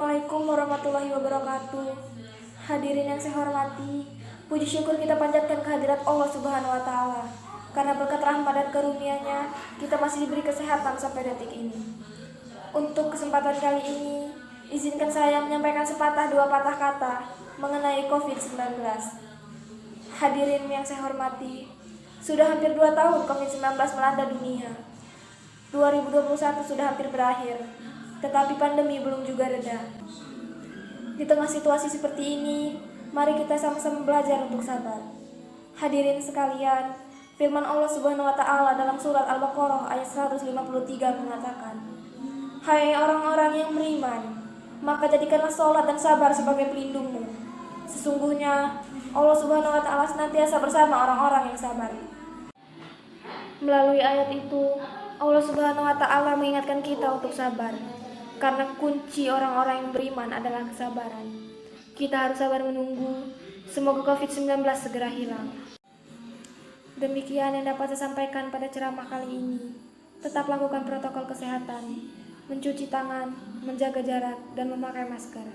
Assalamualaikum warahmatullahi wabarakatuh. Hadirin yang saya hormati, puji syukur kita panjatkan kehadirat Allah Subhanahu wa taala. Karena berkat rahmat dan karunia-Nya, kita masih diberi kesehatan sampai detik ini. Untuk kesempatan kali ini, izinkan saya menyampaikan sepatah dua patah kata mengenai COVID-19. Hadirin yang saya hormati, sudah hampir 2 tahun COVID-19 melanda dunia. 2021 sudah hampir berakhir, tetapi pandemi belum juga reda. Di tengah situasi seperti ini, mari kita sama-sama belajar untuk sabar. Hadirin sekalian, firman Allah Subhanahu wa taala dalam surat Al-Baqarah ayat 153 mengatakan, "Hai orang-orang yang beriman, maka jadikanlah sholat dan sabar sebagai pelindungmu. Sesungguhnya Allah Subhanahu wa taala senantiasa bersama orang-orang yang sabar." Melalui ayat itu, Allah Subhanahu wa taala mengingatkan kita untuk sabar. Karena kunci orang-orang yang beriman adalah kesabaran. Kita harus sabar menunggu, semoga COVID-19 segera hilang. Demikian yang dapat saya sampaikan pada ceramah kali ini. Tetap lakukan protokol kesehatan, mencuci tangan, menjaga jarak, dan memakai masker.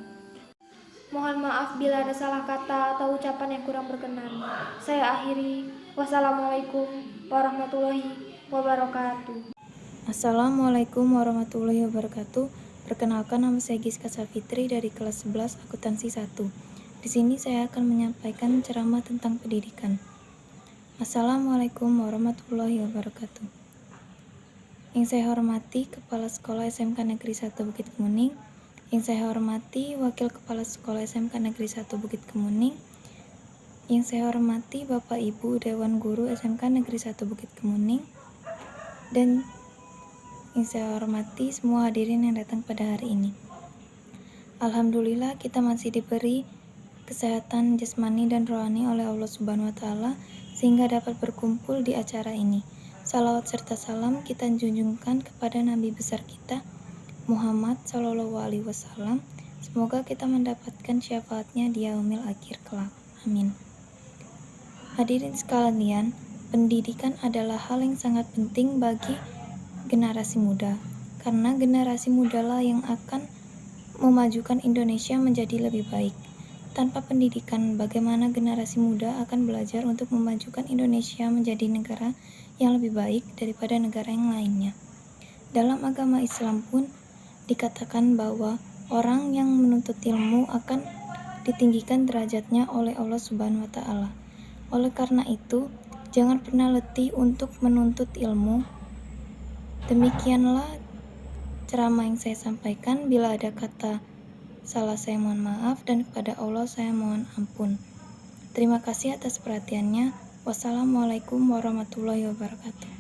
Mohon maaf bila ada salah kata atau ucapan yang kurang berkenan. Saya akhiri. Wassalamualaikum warahmatullahi wabarakatuh. Assalamualaikum warahmatullahi wabarakatuh. Perkenalkan, nama saya Giska Safitri dari kelas 11 akuntansi 1. Di sini saya akan menyampaikan ceramah tentang pendidikan. Assalamualaikum warahmatullahi wabarakatuh. Yang saya hormati Kepala Sekolah SMK Negeri 1 Bukit Kemuning, yang saya hormati Wakil Kepala Sekolah SMK Negeri 1 Bukit Kemuning, yang saya hormati Bapak Ibu Dewan Guru SMK Negeri 1 Bukit Kemuning, dan yang saya hormati semua hadirin yang datang pada hari ini. Alhamdulillah kita masih diberi kesehatan jasmani dan rohani oleh Allah Subhanahu wa taala sehingga dapat berkumpul di acara ini. Salawat serta salam kita junjungkan kepada Nabi besar kita Muhammad Shallallahu alaihi wasallam. Semoga kita mendapatkan syafaatnya di yaumil akhir kelak. Amin. Hadirin sekalian, pendidikan adalah hal yang sangat penting bagi generasi muda, karena generasi mudalah yang akan memajukan Indonesia menjadi lebih baik. Tanpa pendidikan, bagaimana generasi muda akan belajar untuk memajukan Indonesia menjadi negara yang lebih baik daripada negara yang lainnya? Dalam agama Islam pun dikatakan bahwa orang yang menuntut ilmu akan ditinggikan derajatnya oleh Allah Subhanahu wa taala. Oleh karena itu, jangan pernah letih untuk menuntut ilmu. Demikianlah ceramah yang saya sampaikan. Bila ada kata salah, saya mohon maaf, dan kepada Allah saya mohon ampun. Terima kasih atas perhatiannya. Wassalamualaikum warahmatullahi wabarakatuh.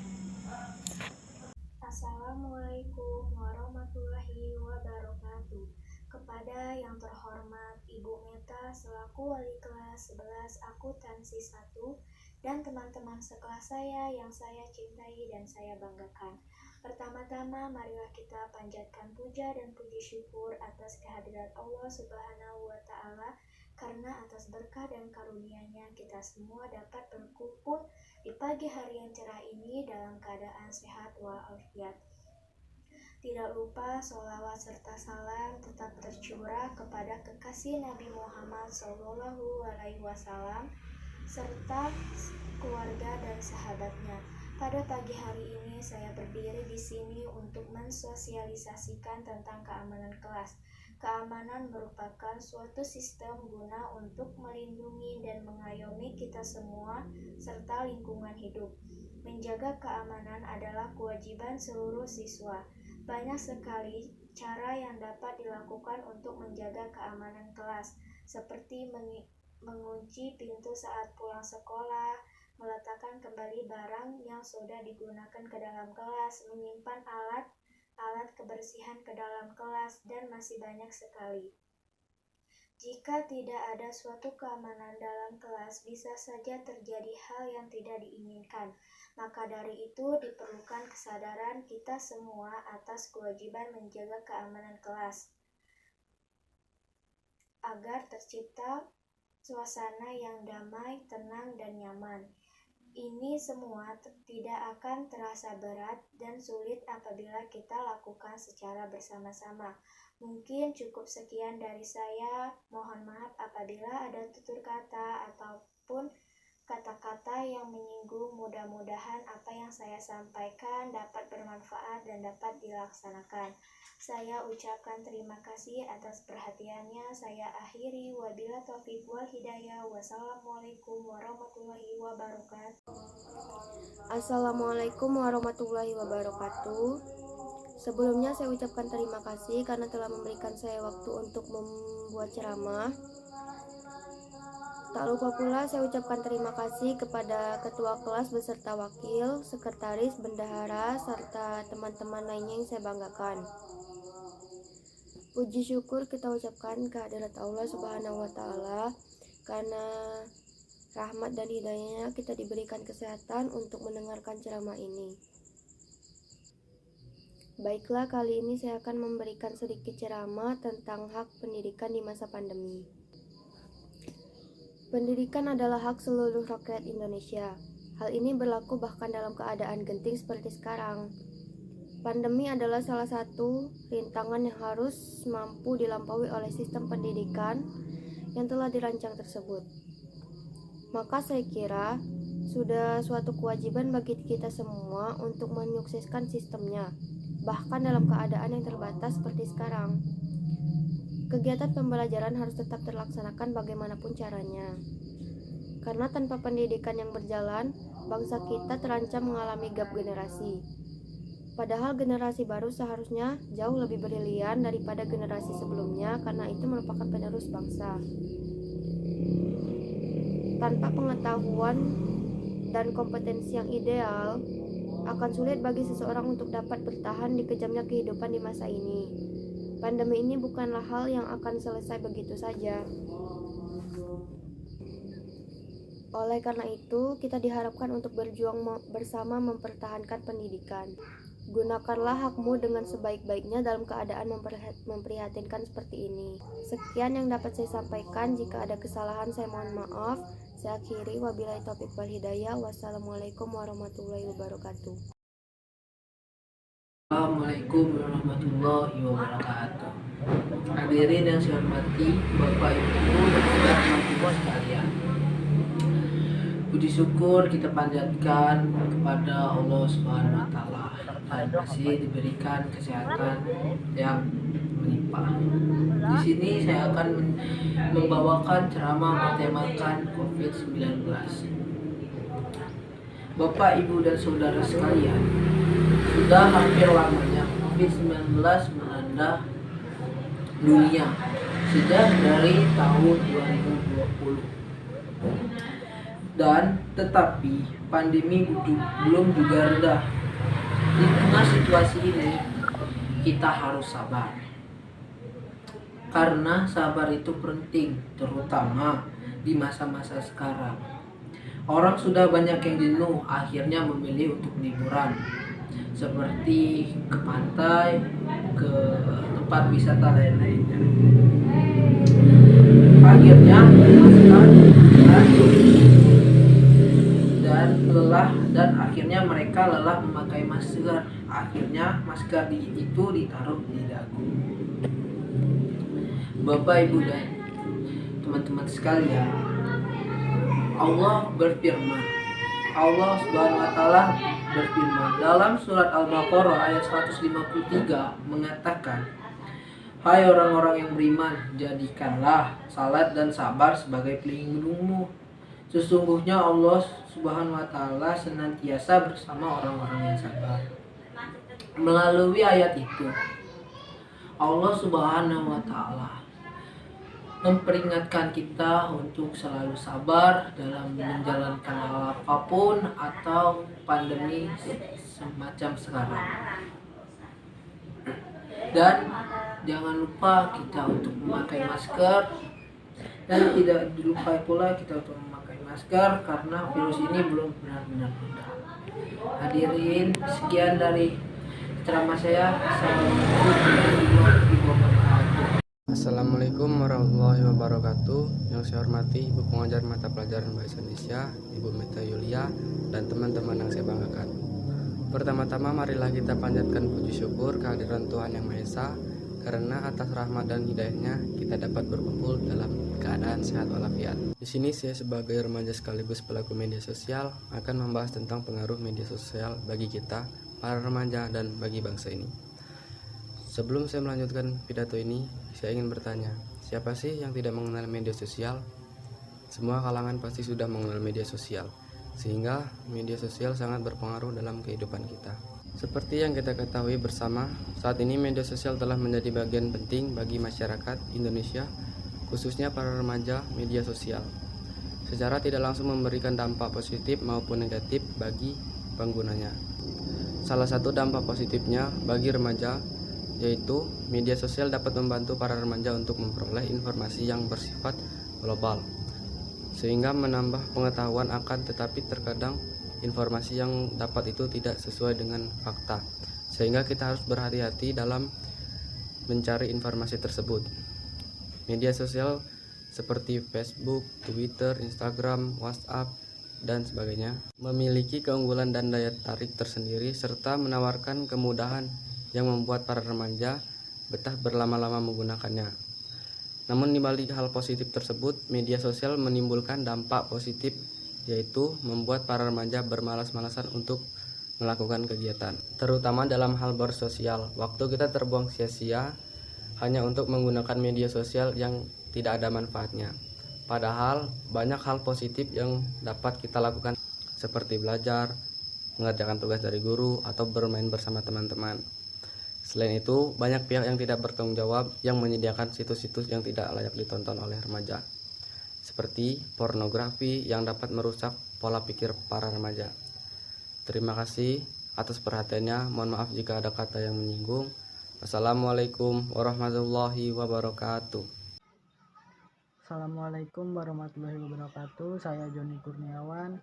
Assalamualaikum warahmatullahi wabarakatuh. Kepada yang terhormat Ibu Meta selaku Wali kelas 11 akuntansi 1 dan teman-teman sekelas saya yang saya cintai dan saya banggakan. Pertama-tama marilah kita panjatkan puja dan puji syukur atas kehadirat Allah Subhanahu wa taala, karena atas berkah dan karunia-Nya kita semua dapat berkumpul di pagi hari yang cerah ini dalam keadaan sehat walafiat. Tidak lupa sholawat serta salam tetap tercurah kepada kekasih Nabi Muhammad SAW serta keluarga dan sahabatnya. Pada pagi hari ini saya berdiri di sini untuk mensosialisasikan tentang keamanan kelas. Keamanan merupakan suatu sistem guna untuk melindungi dan mengayomi kita semua serta lingkungan hidup. Menjaga keamanan adalah kewajiban seluruh siswa. Banyak sekali cara yang dapat dilakukan untuk menjaga keamanan kelas, seperti mengunci pintu saat pulang sekolah, meletakkan kembali barang yang sudah digunakan ke dalam kelas, menyimpan alat kebersihan ke dalam kelas, dan masih banyak sekali. Jika tidak ada suatu keamanan dalam kelas, bisa saja terjadi hal yang tidak diinginkan. Maka dari itu diperlukan kesadaran kita semua atas kewajiban menjaga keamanan kelas, agar tercipta suasana yang damai, tenang, dan nyaman. Ini semua tidak akan terasa berat dan sulit apabila kita lakukan secara bersama-sama. Mungkin cukup sekian dari saya. Mohon maaf apabila ada tutur kata ataupun kata-kata yang menyinggung. Mudah-mudahan apa yang saya sampaikan dapat bermanfaat dan dapat dilaksanakan. Saya ucapkan terima kasih atas perhatiannya. Saya akhiri, wabillahi taufiq wal hidayah. Wassalamualaikum warahmatullahi wabarakatuh. Assalamualaikum warahmatullahi wabarakatuh. Sebelumnya saya ucapkan terima kasih karena telah memberikan saya waktu untuk membuat ceramah. Tak lupa pula saya ucapkan terima kasih kepada ketua kelas beserta wakil, sekretaris, bendahara, serta teman-teman lainnya yang saya banggakan. Puji syukur kita ucapkan kehadirat Allah Subhanahu wa Ta'ala, karena rahmat dan hidayahnya kita diberikan kesehatan untuk mendengarkan ceramah ini. Baiklah, kali ini saya akan memberikan sedikit ceramah tentang hak pendidikan di masa pandemi. Pendidikan adalah hak seluruh rakyat Indonesia. Hal ini berlaku bahkan dalam keadaan genting seperti sekarang. Pandemi adalah salah satu rintangan yang harus mampu dilampaui oleh sistem pendidikan yang telah dirancang tersebut. Maka saya kira sudah suatu kewajiban bagi kita semua untuk menyukseskan sistemnya, bahkan dalam keadaan yang terbatas seperti sekarang. Kegiatan pembelajaran harus tetap terlaksanakan bagaimanapun caranya. Karena tanpa pendidikan yang berjalan, bangsa kita terancam mengalami gap generasi. Padahal generasi baru seharusnya jauh lebih brilian daripada generasi sebelumnya, karena itu merupakan penerus bangsa. Tanpa pengetahuan dan kompetensi yang ideal, akan sulit bagi seseorang untuk dapat bertahan di kejamnya kehidupan di masa ini. Pandemi ini bukanlah hal yang akan selesai begitu saja. Oleh karena itu, kita diharapkan untuk berjuang bersama mempertahankan pendidikan. Gunakanlah hakmu dengan sebaik-baiknya dalam keadaan memprihatinkan seperti ini. Sekian yang dapat saya sampaikan. Jika ada kesalahan, saya mohon maaf. Saya akhiri, wabillahi taufiq wal hidayah. Wassalamualaikum warahmatullahi wabarakatuh. Assalamualaikum warahmatullahi wabarakatuh. Hadirin yang saya hormati, Bapak Ibu dan teman-teman sekalian. Puji syukur kita panjatkan kepada Allah Subhanahu wa Ta'ala dan masih diberikan kesehatan yang melimpah. Di sini saya akan membawakan ceramah bertemakan COVID-19. Bapak, Ibu, dan saudara sekalian, sudah hampir lamanya COVID-19 melanda dunia sejak dari tahun 2020. Dan tetapi pandemi belum juga reda. Di tengah situasi ini kita harus sabar. Karena sabar itu penting, terutama di masa-masa sekarang. Orang sudah banyak yang jenuh, akhirnya memilih untuk liburan, seperti ke pantai, ke tempat wisata lain-lainnya. Akhirnya dan akhirnya mereka lelah memakai masker. Akhirnya masker itu ditaruh di dagu. Bapak, Ibu, dan teman-teman sekalian, Allah berfirman, Allah Subhanahu wa Ta'ala berfirman dalam surat Al-Baqarah ayat 153 mengatakan, hai orang-orang yang beriman, jadikanlah salat dan sabar sebagai pelindungmu. Sesungguhnya Allah Subhanahu wa Ta'ala senantiasa bersama orang-orang yang sabar. Melalui ayat itu, Allah Subhanahu wa Ta'ala memperingatkan kita untuk selalu sabar dalam menjalankan hal apapun atau pandemi semacam sekarang. Dan jangan lupa kita untuk memakai masker, dan tidak dilupai pula kita untuk memakai masker karena virus ini belum benar-benar reda. Hadirin, sekian dari ceramah saya. Assalamualaikum warahmatullahi wabarakatuh. Assalamualaikum warahmatullahi wabarakatuh. Yang saya hormati Ibu Pengajar Mata Pelajaran Bahasa Indonesia, Ibu Meta Yulia, dan teman-teman yang saya banggakan. Pertama-tama marilah kita panjatkan puji syukur kehadiran Tuhan Yang Maha Esa, karena atas rahmat dan hidayahnya kita dapat berkumpul dalam keadaan sehat walafiat. Di sini saya sebagai remaja sekaligus pelaku media sosial akan membahas tentang pengaruh media sosial bagi kita, para remaja, dan bagi bangsa ini. Sebelum saya melanjutkan pidato ini, saya ingin bertanya, siapa sih yang tidak mengenal media sosial? Semua kalangan pasti sudah mengenal media sosial, sehingga media sosial sangat berpengaruh dalam kehidupan kita. Seperti yang kita ketahui bersama, saat ini media sosial telah menjadi bagian penting bagi masyarakat Indonesia, khususnya para remaja media sosial. Secara tidak langsung memberikan dampak positif maupun negatif bagi penggunanya. Salah satu dampak positifnya bagi remaja yaitu media sosial dapat membantu para remaja untuk memperoleh informasi yang bersifat global, sehingga menambah pengetahuan akan, tetapi terkadang informasi yang dapat itu tidak sesuai dengan fakta, sehingga kita harus berhati-hati dalam mencari informasi tersebut. Media sosial seperti Facebook, Twitter, Instagram, WhatsApp, dan sebagainya memiliki keunggulan dan daya tarik tersendiri serta menawarkan kemudahan yang membuat para remaja betah berlama-lama menggunakannya. Namun di balik hal positif tersebut, media sosial menimbulkan dampak positif, yaitu membuat para remaja bermalas-malasan untuk melakukan kegiatan, terutama dalam hal bersosial. Waktu kita terbuang sia-sia hanya untuk menggunakan media sosial yang tidak ada manfaatnya. Padahal banyak hal positif yang dapat kita lakukan, seperti belajar, mengerjakan tugas dari guru, atau bermain bersama teman-teman. Selain itu, banyak pihak yang tidak bertanggung jawab yang menyediakan situs-situs yang tidak layak ditonton oleh remaja, seperti pornografi yang dapat merusak pola pikir para remaja. Terima kasih atas perhatiannya. Mohon maaf jika ada kata yang menyinggung. Assalamualaikum warahmatullahi wabarakatuh. Assalamualaikum warahmatullahi wabarakatuh. Saya Joni Kurniawan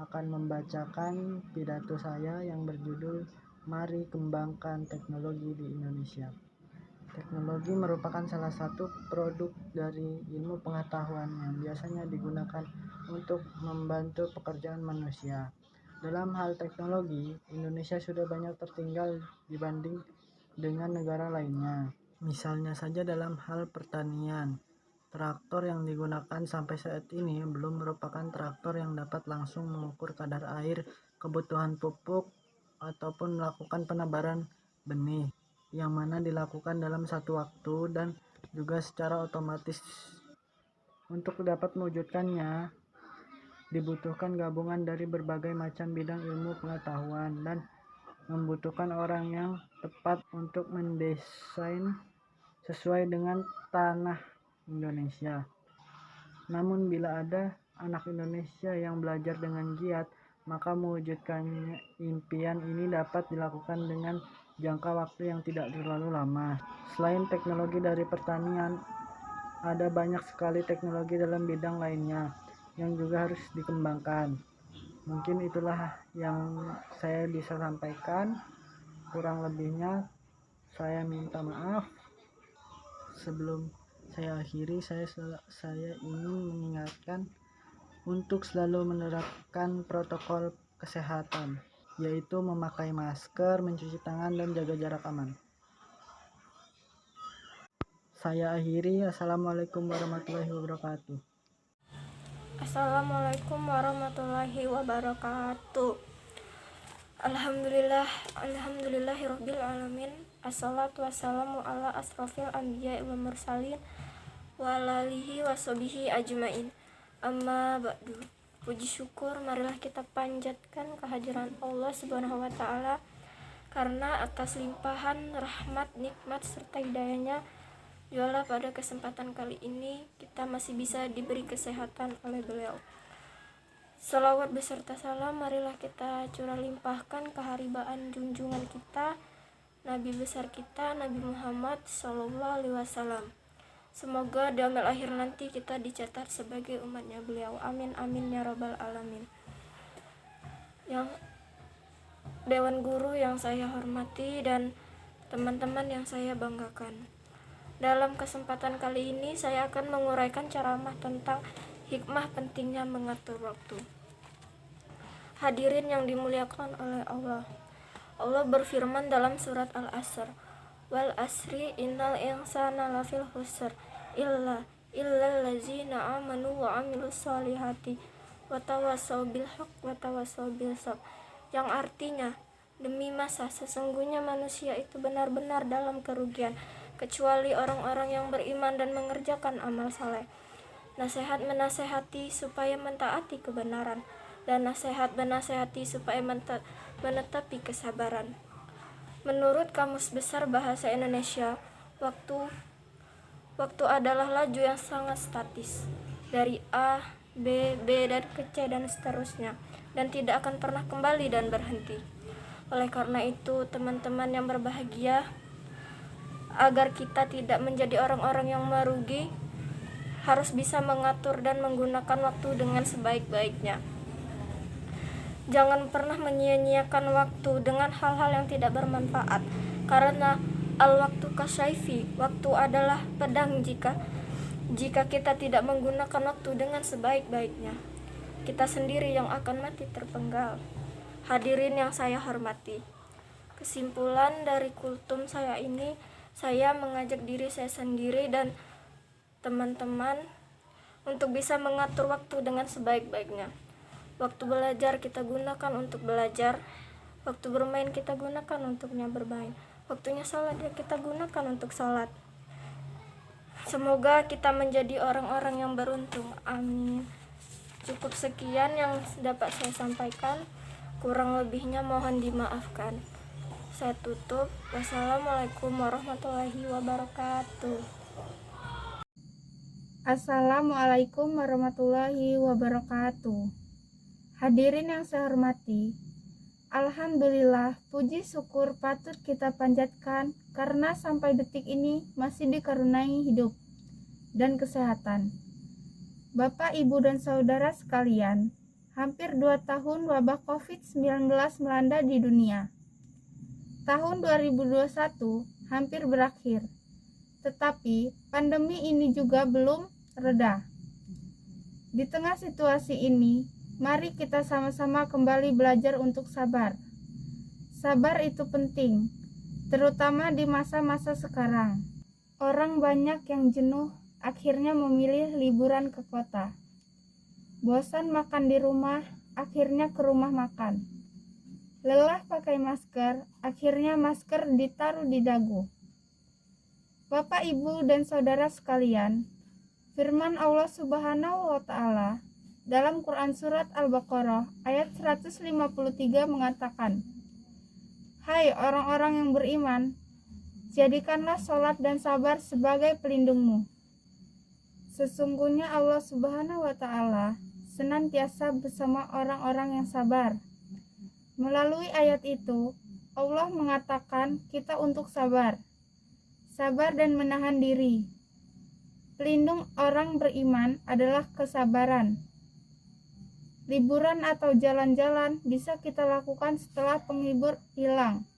akan membacakan pidato saya yang berjudul Mari Kembangkan Teknologi di Indonesia. Teknologi merupakan salah satu produk dari ilmu pengetahuan yang biasanya digunakan untuk membantu pekerjaan manusia. Dalam hal teknologi, Indonesia sudah banyak tertinggal dibanding dengan negara lainnya. Misalnya saja dalam hal pertanian. Traktor yang digunakan sampai saat ini belum merupakan traktor yang dapat langsung mengukur kadar air, kebutuhan pupuk, ataupun melakukan penebaran benih, yang mana dilakukan dalam satu waktu dan juga secara otomatis. Untuk dapat mewujudkannya, dibutuhkan gabungan dari berbagai macam bidang ilmu pengetahuan dan membutuhkan orang yang tepat untuk mendesain sesuai dengan tanah Indonesia. Namun bila ada anak Indonesia yang belajar dengan giat, maka mewujudkan impian ini dapat dilakukan dengan jangka waktu yang tidak terlalu lama. Selain teknologi dari pertanian, ada banyak sekali teknologi dalam bidang lainnya yang juga harus dikembangkan. Mungkin itulah yang saya bisa sampaikan. Kurang lebihnya saya minta maaf. Sebelum saya akhiri, saya ingin mengingatkan untuk selalu menerapkan protokol kesehatan, yaitu memakai masker, mencuci tangan, dan jaga jarak aman. Saya akhiri. Assalamualaikum warahmatullahi wabarakatuh. Assalamualaikum warahmatullahi wabarakatuh. Alhamdulillahirabbil alamin. Assalatu wassalamu ala asrofil anbiya'i wal mursalin wa ala alihi washabihi ajmain. Amma ba'du. Puji syukur marilah kita panjatkan kehadiran Allah Subhanahu wa taala, karena atas limpahan rahmat, nikmat serta hidayahnya jualah pada kesempatan kali ini kita masih bisa diberi kesehatan oleh beliau. Salawat beserta salam marilah kita curah limpahkan keharibaan junjungan kita, Nabi besar kita, Nabi Muhammad SAW. Semoga di amal akhir nanti kita dicatat sebagai umatnya beliau. Amin amin ya rabbal alamin. Yang Dewan Guru yang saya hormati dan teman-teman yang saya banggakan, Dalam kesempatan kali ini saya akan menguraikan ceramah tentang hikmah pentingnya mengatur waktu. Hadirin yang dimuliakan oleh Allah. Allah berfirman dalam surat Al-Asr, "Wal asri innal insana lafil khusr illal ladzina amanu wa amilus solihati wa tawassaw bil haqq wa tawassaw bil sabr." Yang artinya, demi masa sesungguhnya manusia itu benar-benar dalam kerugian kecuali orang-orang yang beriman dan mengerjakan amal saleh. Nasihat menasehati supaya mentaati kebenaran, dan nasihat menasehati supaya menetapi kesabaran. Menurut Kamus Besar Bahasa Indonesia, waktu adalah laju yang sangat statis, dari A, B, dan ke C dan seterusnya, dan tidak akan pernah kembali dan berhenti. Oleh karena itu, teman-teman yang berbahagia, agar kita tidak menjadi orang-orang yang merugi, harus bisa mengatur dan menggunakan waktu dengan sebaik-baiknya. Jangan pernah menyia-nyiakan waktu dengan hal-hal yang tidak bermanfaat, karena al-waktu kasyaifi, waktu adalah pedang jika kita tidak menggunakan waktu dengan sebaik-baiknya. Kita sendiri yang akan mati terpenggal. Hadirin yang saya hormati, kesimpulan dari kultum saya ini, saya mengajak diri saya sendiri dan teman-teman untuk bisa mengatur waktu dengan sebaik-baiknya. Waktu belajar kita gunakan untuk belajar, waktu bermain kita gunakan untuknya bermain, waktunya sholat ya kita gunakan untuk sholat. Semoga kita menjadi orang-orang yang beruntung. Amin. Cukup sekian yang dapat saya sampaikan, kurang lebihnya mohon dimaafkan. Saya tutup. Wassalamualaikum warahmatullahi wabarakatuh. Assalamualaikum warahmatullahi wabarakatuh. Hadirin yang saya hormati, alhamdulillah, puji syukur patut kita panjatkan karena sampai detik ini masih dikaruniai hidup dan kesehatan. Bapak, Ibu, dan saudara sekalian, hampir 2 tahun wabah COVID-19 melanda di dunia. Tahun 2021 hampir berakhir, tetapi pandemi ini juga belum reda. Di tengah situasi ini, mari kita sama-sama kembali belajar untuk sabar. Sabar itu penting, terutama di masa-masa sekarang. Orang banyak yang jenuh, akhirnya memilih liburan ke kota. Bosan makan di rumah, akhirnya ke rumah makan. Lelah pakai masker, akhirnya masker ditaruh di dagu. Bapak, Ibu, dan saudara sekalian, firman Allah Subhanahu wa Ta'ala dalam Quran Surat Al-Baqarah ayat 153 mengatakan, "Hai orang-orang yang beriman, jadikanlah sholat dan sabar sebagai pelindungmu. Sesungguhnya Allah Subhanahu wa Ta'ala senantiasa bersama orang-orang yang sabar." Melalui ayat itu, Allah mengatakan kita untuk sabar dan menahan diri. Pelindung orang beriman adalah kesabaran. Liburan atau jalan-jalan bisa kita lakukan setelah penghibur hilang.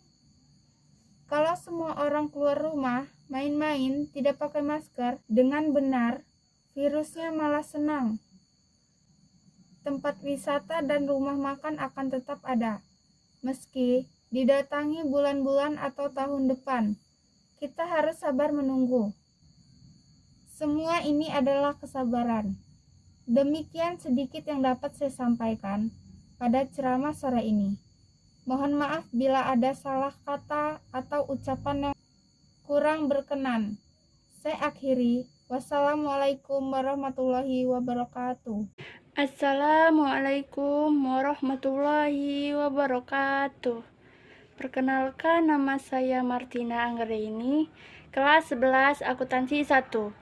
Kalau semua orang keluar rumah, main-main, tidak pakai masker dengan benar, virusnya malah senang. Tempat wisata dan rumah makan akan tetap ada, meski didatangi bulan-bulan atau tahun depan. Kita harus sabar menunggu. Semua ini adalah kesabaran. Demikian sedikit yang dapat saya sampaikan pada ceramah sore ini. Mohon maaf bila ada salah kata atau ucapan yang kurang berkenan. Saya akhiri. Wassalamualaikum warahmatullahi wabarakatuh. Assalamualaikum warahmatullahi wabarakatuh. Perkenalkan, nama saya Martina Anggraini, kelas 11 akuntansi 1.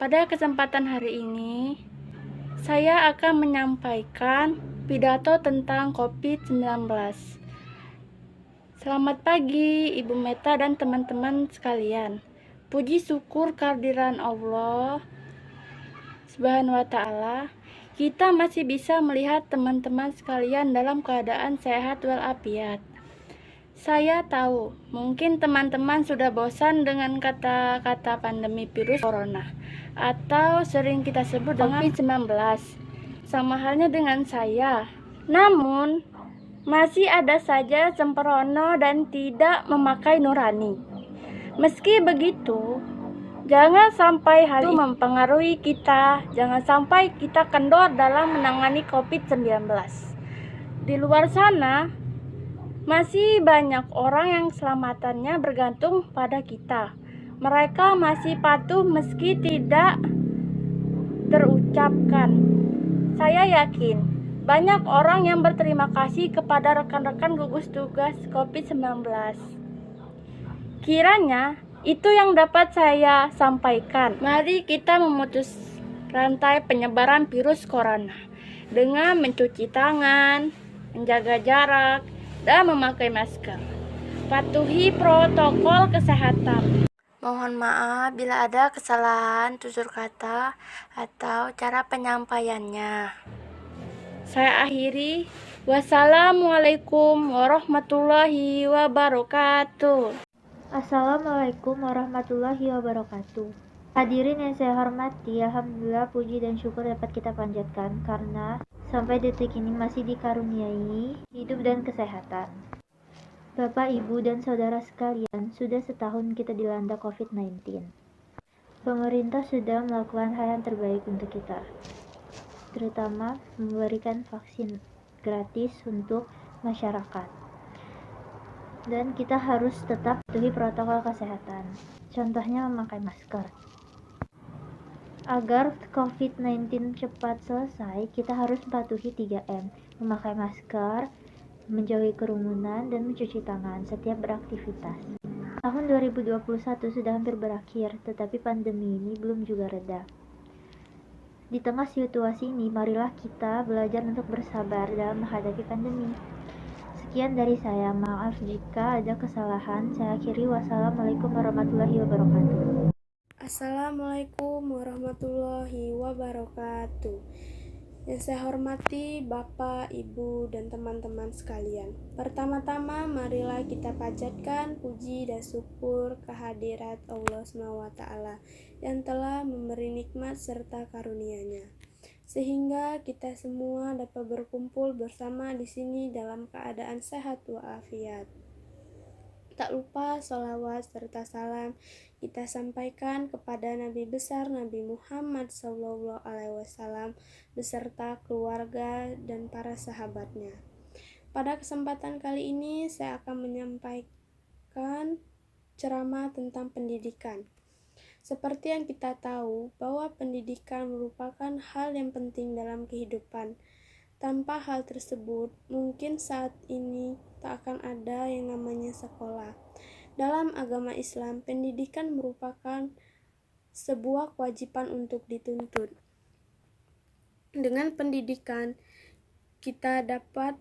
Pada kesempatan hari ini, saya akan menyampaikan pidato tentang COVID-19. Selamat pagi Ibu Meta dan teman-teman sekalian. Puji syukur kehadiran Allah Subhanahu wa Ta'ala, kita masih bisa melihat teman-teman sekalian dalam keadaan sehat walafiat. Saya tahu, mungkin teman-teman sudah bosan dengan kata-kata pandemi virus corona atau sering kita sebut dengan COVID-19. Sama halnya dengan saya. Namun, masih ada saja sembrono dan tidak memakai nurani. Meski begitu, jangan sampai hal itu mempengaruhi kita. Jangan sampai kita kendor dalam menangani COVID-19. Di luar sana, masih banyak orang yang keselamatannya bergantung pada kita. Mereka masih patuh meski tidak terucapkan. Saya yakin banyak orang yang berterima kasih kepada rekan-rekan gugus tugas COVID-19. Kiranya itu yang dapat saya sampaikan. Mari kita memutus rantai penyebaran virus corona dengan mencuci tangan, menjaga jarak, dan memakai masker. Patuhi protokol kesehatan. Mohon maaf bila ada kesalahan tutur kata atau cara penyampaiannya. Saya akhiri. Wassalamualaikum warahmatullahi wabarakatuh. Assalamualaikum warahmatullahi wabarakatuh. Hadirin yang saya hormati, alhamdulillah puji dan syukur dapat kita panjatkan karena sampai detik ini masih dikaruniai hidup dan kesehatan. Bapak, Ibu, dan saudara sekalian, sudah setahun kita dilanda COVID-19. Pemerintah sudah melakukan hal yang terbaik untuk kita, terutama memberikan vaksin gratis untuk masyarakat. Dan kita harus tetap patuhi protokol kesehatan, contohnya memakai masker. Agar COVID-19 cepat selesai, kita harus patuhi 3M, memakai masker, menjauhi kerumunan, dan mencuci tangan setiap beraktivitas. Tahun 2021 sudah hampir berakhir, tetapi pandemi ini belum juga reda. Di tengah situasi ini, marilah kita belajar untuk bersabar dalam menghadapi pandemi. Sekian dari saya, maaf jika ada kesalahan. Saya akhiri, wassalamualaikum warahmatullahi wabarakatuh. Assalamualaikum warahmatullahi wabarakatuh. Yang saya hormati Bapak, Ibu, dan teman-teman sekalian. Pertama-tama marilah kita panjatkan puji dan syukur kehadirat Allah SWT yang telah memberi nikmat serta karunia-Nya, sehingga kita semua dapat berkumpul bersama di sini dalam keadaan sehat walafiat. Tak lupa sholawat serta salam kita sampaikan kepada Nabi besar Nabi Muhammad SAW beserta keluarga dan para sahabatnya. Pada kesempatan kali ini saya akan menyampaikan ceramah tentang pendidikan. Seperti yang kita tahu bahwa pendidikan merupakan hal yang penting dalam kehidupan. Tanpa hal tersebut, mungkin saat ini tak akan ada yang namanya sekolah. Dalam agama Islam, pendidikan merupakan sebuah kewajiban untuk dituntut. Dengan pendidikan, kita dapat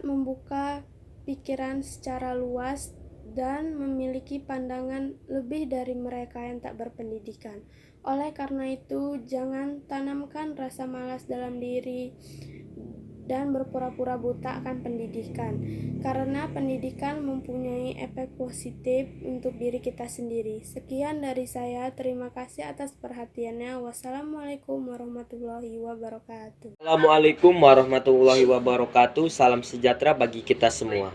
membuka pikiran secara luas dan memiliki pandangan lebih dari mereka yang tak berpendidikan. Oleh karena itu, jangan tanamkan rasa malas dalam diri dan berpura-pura buta akan pendidikan, karena pendidikan mempunyai efek positif untuk diri kita sendiri. Sekian dari saya, terima kasih atas perhatiannya. Wassalamualaikum warahmatullahi wabarakatuh. Assalamualaikum warahmatullahi wabarakatuh. Salam sejahtera bagi kita semua.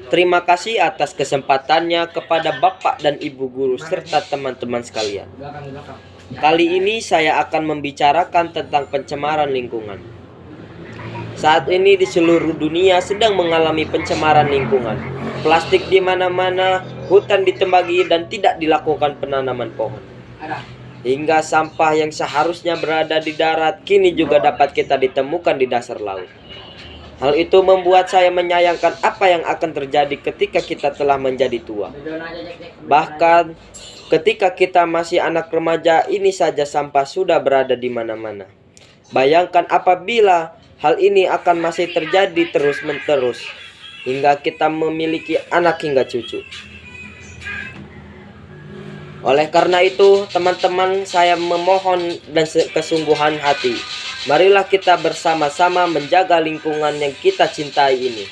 Terima kasih atas kesempatannya kepada Bapak dan Ibu guru serta teman-teman sekalian. Kali ini saya akan membicarakan tentang pencemaran lingkungan. Saat ini di seluruh dunia sedang mengalami pencemaran lingkungan. Plastik di mana-mana, hutan ditembaki dan tidak dilakukan penanaman pohon. Hingga sampah yang seharusnya berada di darat kini juga dapat kita ditemukan di dasar laut. Hal itu membuat saya menyayangkan apa yang akan terjadi ketika kita telah menjadi tua. Bahkan ketika kita masih anak remaja, ini saja sampah sudah berada di mana-mana. Bayangkan apabila hal ini akan masih terjadi terus-menerus hingga kita memiliki anak hingga cucu. Oleh karena itu, teman-teman, saya memohon dan kesungguhan hati, marilah kita bersama-sama menjaga lingkungan yang kita cintai ini.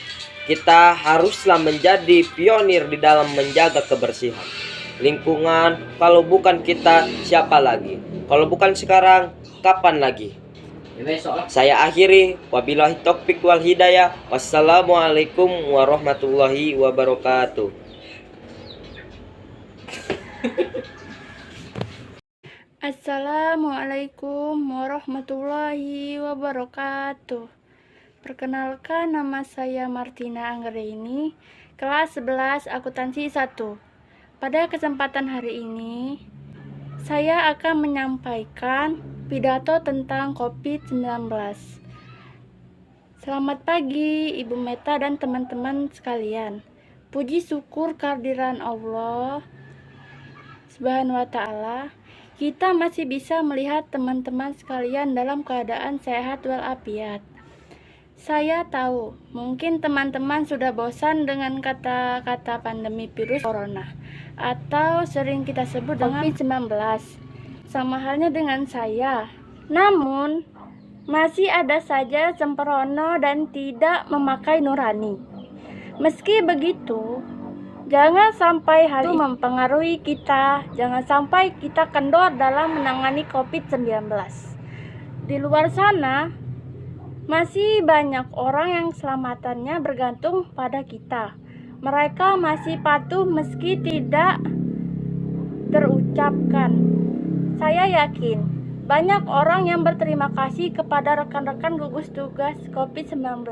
Kita haruslah menjadi pionir di dalam menjaga kebersihan lingkungan. Kalau bukan kita, siapa lagi? Kalau bukan sekarang, kapan lagi? Saya akhiri, wabillahi taufik wal hidayah. Wassalamualaikum warahmatullahi wabarakatuh. Assalamualaikum warahmatullahi wabarakatuh. Perkenalkan, nama saya Martina Anggraini, kelas 11 akuntansi 1. Pada kesempatan hari ini, saya akan menyampaikan pidato tentang COVID-19. Selamat pagi Ibu Meta dan teman-teman sekalian. Puji syukur kehadiran Allah Subhanahu wa Ta'ala, kita masih bisa melihat teman-teman sekalian dalam keadaan sehat walafiat. Saya tahu, mungkin teman-teman sudah bosan dengan kata-kata pandemi virus corona, atau sering kita sebut dengan COVID-19. Sama halnya dengan saya. Namun, masih ada saja sembrono dan tidak memakai nurani. Meski begitu, jangan sampai hal itu mempengaruhi kita. Jangan sampai kita kendor dalam menangani COVID-19. Di luar sana, masih banyak orang yang keselamatannya bergantung pada kita. Mereka masih patuh meski tidak terucapkan. Saya yakin banyak orang yang berterima kasih kepada rekan-rekan gugus tugas COVID-19.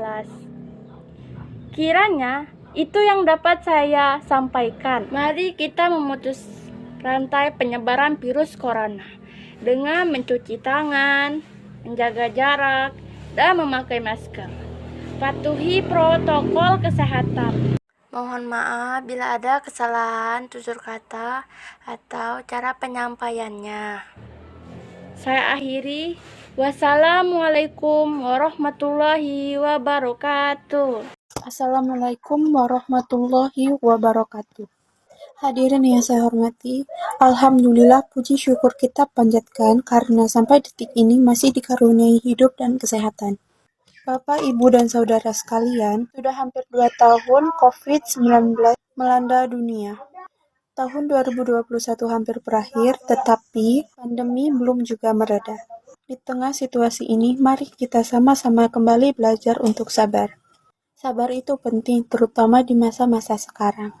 Kiranya itu yang dapat saya sampaikan. Mari kita memutus rantai penyebaran virus corona dengan mencuci tangan, menjaga jarak, dan memakai masker. Patuhi protokol kesehatan. Mohon maaf bila ada kesalahan tutur kata atau cara penyampaiannya. Saya akhiri. Wassalamualaikum warahmatullahi wabarakatuh. Assalamualaikum warahmatullahi wabarakatuh. Hadirin yang saya hormati, alhamdulillah puji syukur kita panjatkan karena sampai detik ini masih dikaruniai hidup dan kesehatan. Bapak, Ibu, dan saudara sekalian, sudah hampir 2 tahun COVID-19 melanda dunia. Tahun 2021 hampir berakhir, tetapi pandemi belum juga mereda. Di tengah situasi ini, mari kita sama-sama kembali belajar untuk sabar. Sabar itu penting, terutama di masa-masa sekarang.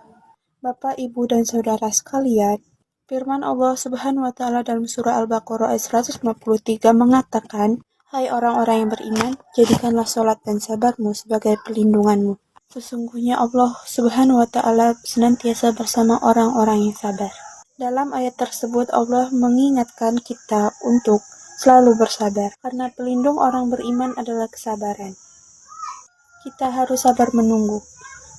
Bapak, Ibu, dan saudara sekalian, firman Allah Subhanahu wa Ta'ala dalam surah Al-Baqarah ayat 153 mengatakan, "Hai orang-orang yang beriman, jadikanlah sholat dan sabarmu sebagai perlindunganmu. Sesungguhnya Allah Subhanahu wa Ta'ala senantiasa bersama orang-orang yang sabar." Dalam ayat tersebut Allah mengingatkan kita untuk selalu bersabar, karena pelindung orang beriman adalah kesabaran. Kita harus sabar menunggu.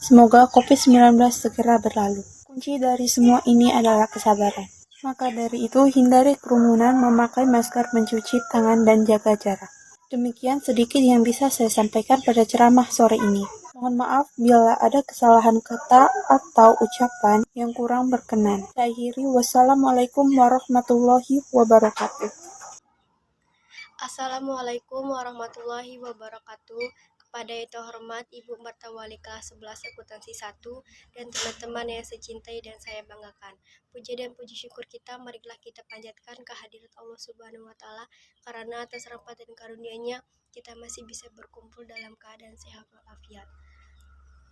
Semoga COVID-19 segera berlalu. Kunci dari semua ini adalah kesabaran. Maka dari itu, hindari kerumunan, memakai masker, mencuci tangan, dan jaga jarak. Demikian sedikit yang bisa saya sampaikan pada ceramah sore ini. Mohon maaf bila ada kesalahan kata atau ucapan yang kurang berkenan. Saya akhiri, wassalamualaikum warahmatullahi wabarakatuh. Assalamualaikum warahmatullahi wabarakatuh. Kepada yang terhormat Ibu Martawali kelas 11 akuntansi 1 dan teman-teman yang saya cintai dan saya banggakan. Puji dan puji syukur kita marilah kita panjatkan kehadirat Allah Subhanahu wa Ta'ala, karena atas rahmat dan karunia-Nya kita masih bisa berkumpul dalam keadaan sehat walafiat.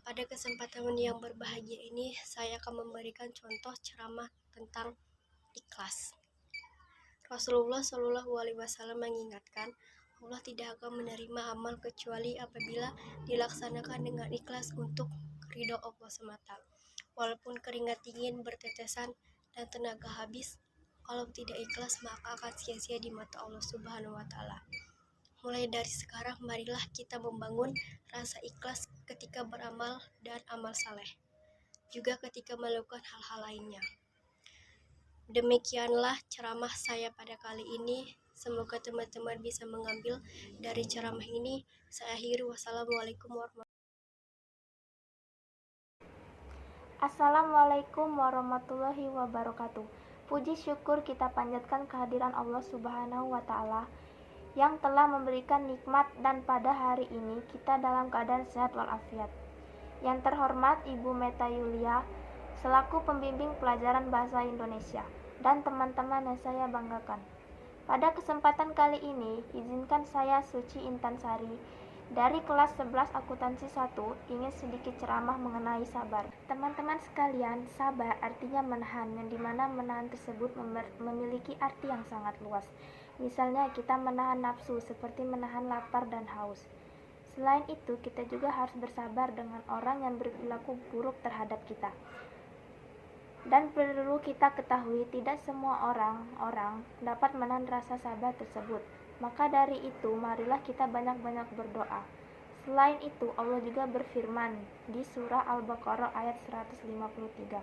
Pada kesempatan yang berbahagia ini, saya akan memberikan contoh ceramah tentang ikhlas. Rasulullah Shallallahu Alaihi Wasallam mengingatkan, Allah tidak akan menerima amal kecuali apabila dilaksanakan dengan ikhlas untuk ridho Allah semata. Walaupun keringat dingin bertetesan dan tenaga habis, kalau tidak ikhlas maka akan sia-sia di mata Allah Subhanahu wa Ta'ala. Mulai dari sekarang, marilah kita membangun rasa ikhlas ketika beramal dan amal saleh, juga ketika melakukan hal-hal lainnya. Demikianlah ceramah saya pada kali ini. Semoga teman-teman bisa mengambil dari ceramah ini. Saya akhiri, wassalamualaikum warahmatullahi wabarakatuh. Assalamualaikum warahmatullahi wabarakatuh. Puji syukur kita panjatkan kehadiran Allah Subhanahu wa Ta'ala yang telah memberikan nikmat dan pada hari ini kita dalam keadaan sehat walafiat. Yang terhormat Ibu Meta Yulia, selaku pembimbing pelajaran Bahasa Indonesia, dan teman-teman yang saya banggakan. Pada kesempatan kali ini, izinkan saya Suci Intan Sari, dari kelas 11 akuntansi 1, ingin sedikit ceramah mengenai sabar. Teman-teman sekalian, sabar artinya menahan, yang dimana menahan tersebut memiliki arti yang sangat luas. Misalnya kita menahan nafsu, seperti menahan lapar dan haus. Selain itu, kita juga harus bersabar dengan orang yang berperilaku buruk terhadap kita. Dan perlu kita ketahui, tidak semua orang dapat menahan rasa sabar tersebut. Maka dari itu, marilah kita banyak-banyak berdoa. Selain itu, Allah juga berfirman di surah Al-Baqarah ayat 153.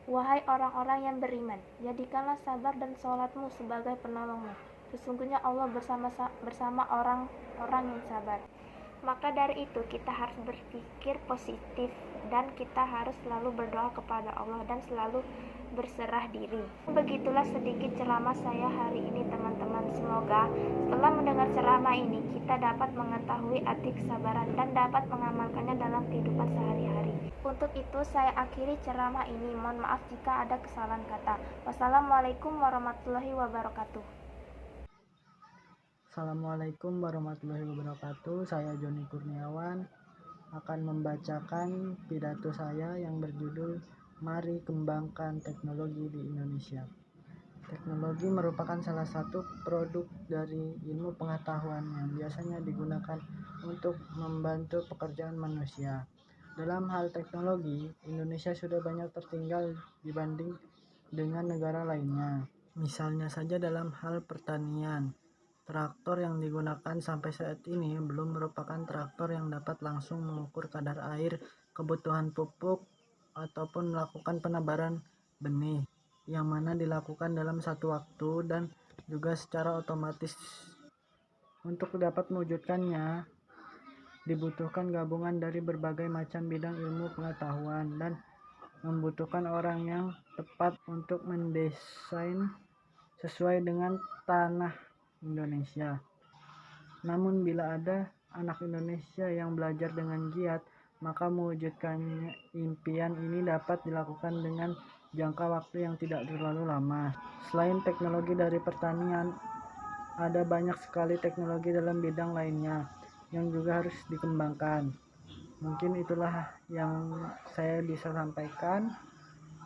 Wahai orang-orang yang beriman, jadikanlah sabar dan sholatmu sebagai penolongmu. Sesungguhnya Allah bersama orang-orang yang sabar. Maka dari itu kita harus berpikir positif dan kita harus selalu berdoa kepada Allah dan selalu berserah diri. Begitulah sedikit ceramah saya hari ini teman-teman. Semoga setelah mendengar ceramah ini kita dapat mengetahui arti kesabaran dan dapat mengamalkannya dalam kehidupan sehari-hari. Untuk itu saya akhiri ceramah ini. Mohon maaf jika ada kesalahan kata. Wassalamualaikum warahmatullahi wabarakatuh. Assalamualaikum warahmatullahi wabarakatuh. Saya Joni Kurniawan akan membacakan pidato saya yang berjudul Mari Kembangkan Teknologi di Indonesia. Teknologi merupakan salah satu produk dari ilmu pengetahuan yang biasanya digunakan untuk membantu pekerjaan manusia. Dalam hal teknologi, Indonesia sudah banyak tertinggal dibanding dengan negara lainnya. Misalnya saja dalam hal pertanian. Traktor yang digunakan sampai saat ini belum merupakan traktor yang dapat langsung mengukur kadar air, kebutuhan pupuk, ataupun melakukan penebaran benih, yang mana dilakukan dalam satu waktu dan juga secara otomatis. Untuk dapat mewujudkannya, dibutuhkan gabungan dari berbagai macam bidang ilmu pengetahuan dan membutuhkan orang yang tepat untuk mendesain sesuai dengan tanah Indonesia. Namun bila ada anak Indonesia yang belajar dengan giat, maka mewujudkan impian ini dapat dilakukan dengan jangka waktu yang tidak terlalu lama. Selain teknologi dari pertanian, ada banyak sekali teknologi dalam bidang lainnya yang juga harus dikembangkan. Mungkin itulah yang saya bisa sampaikan.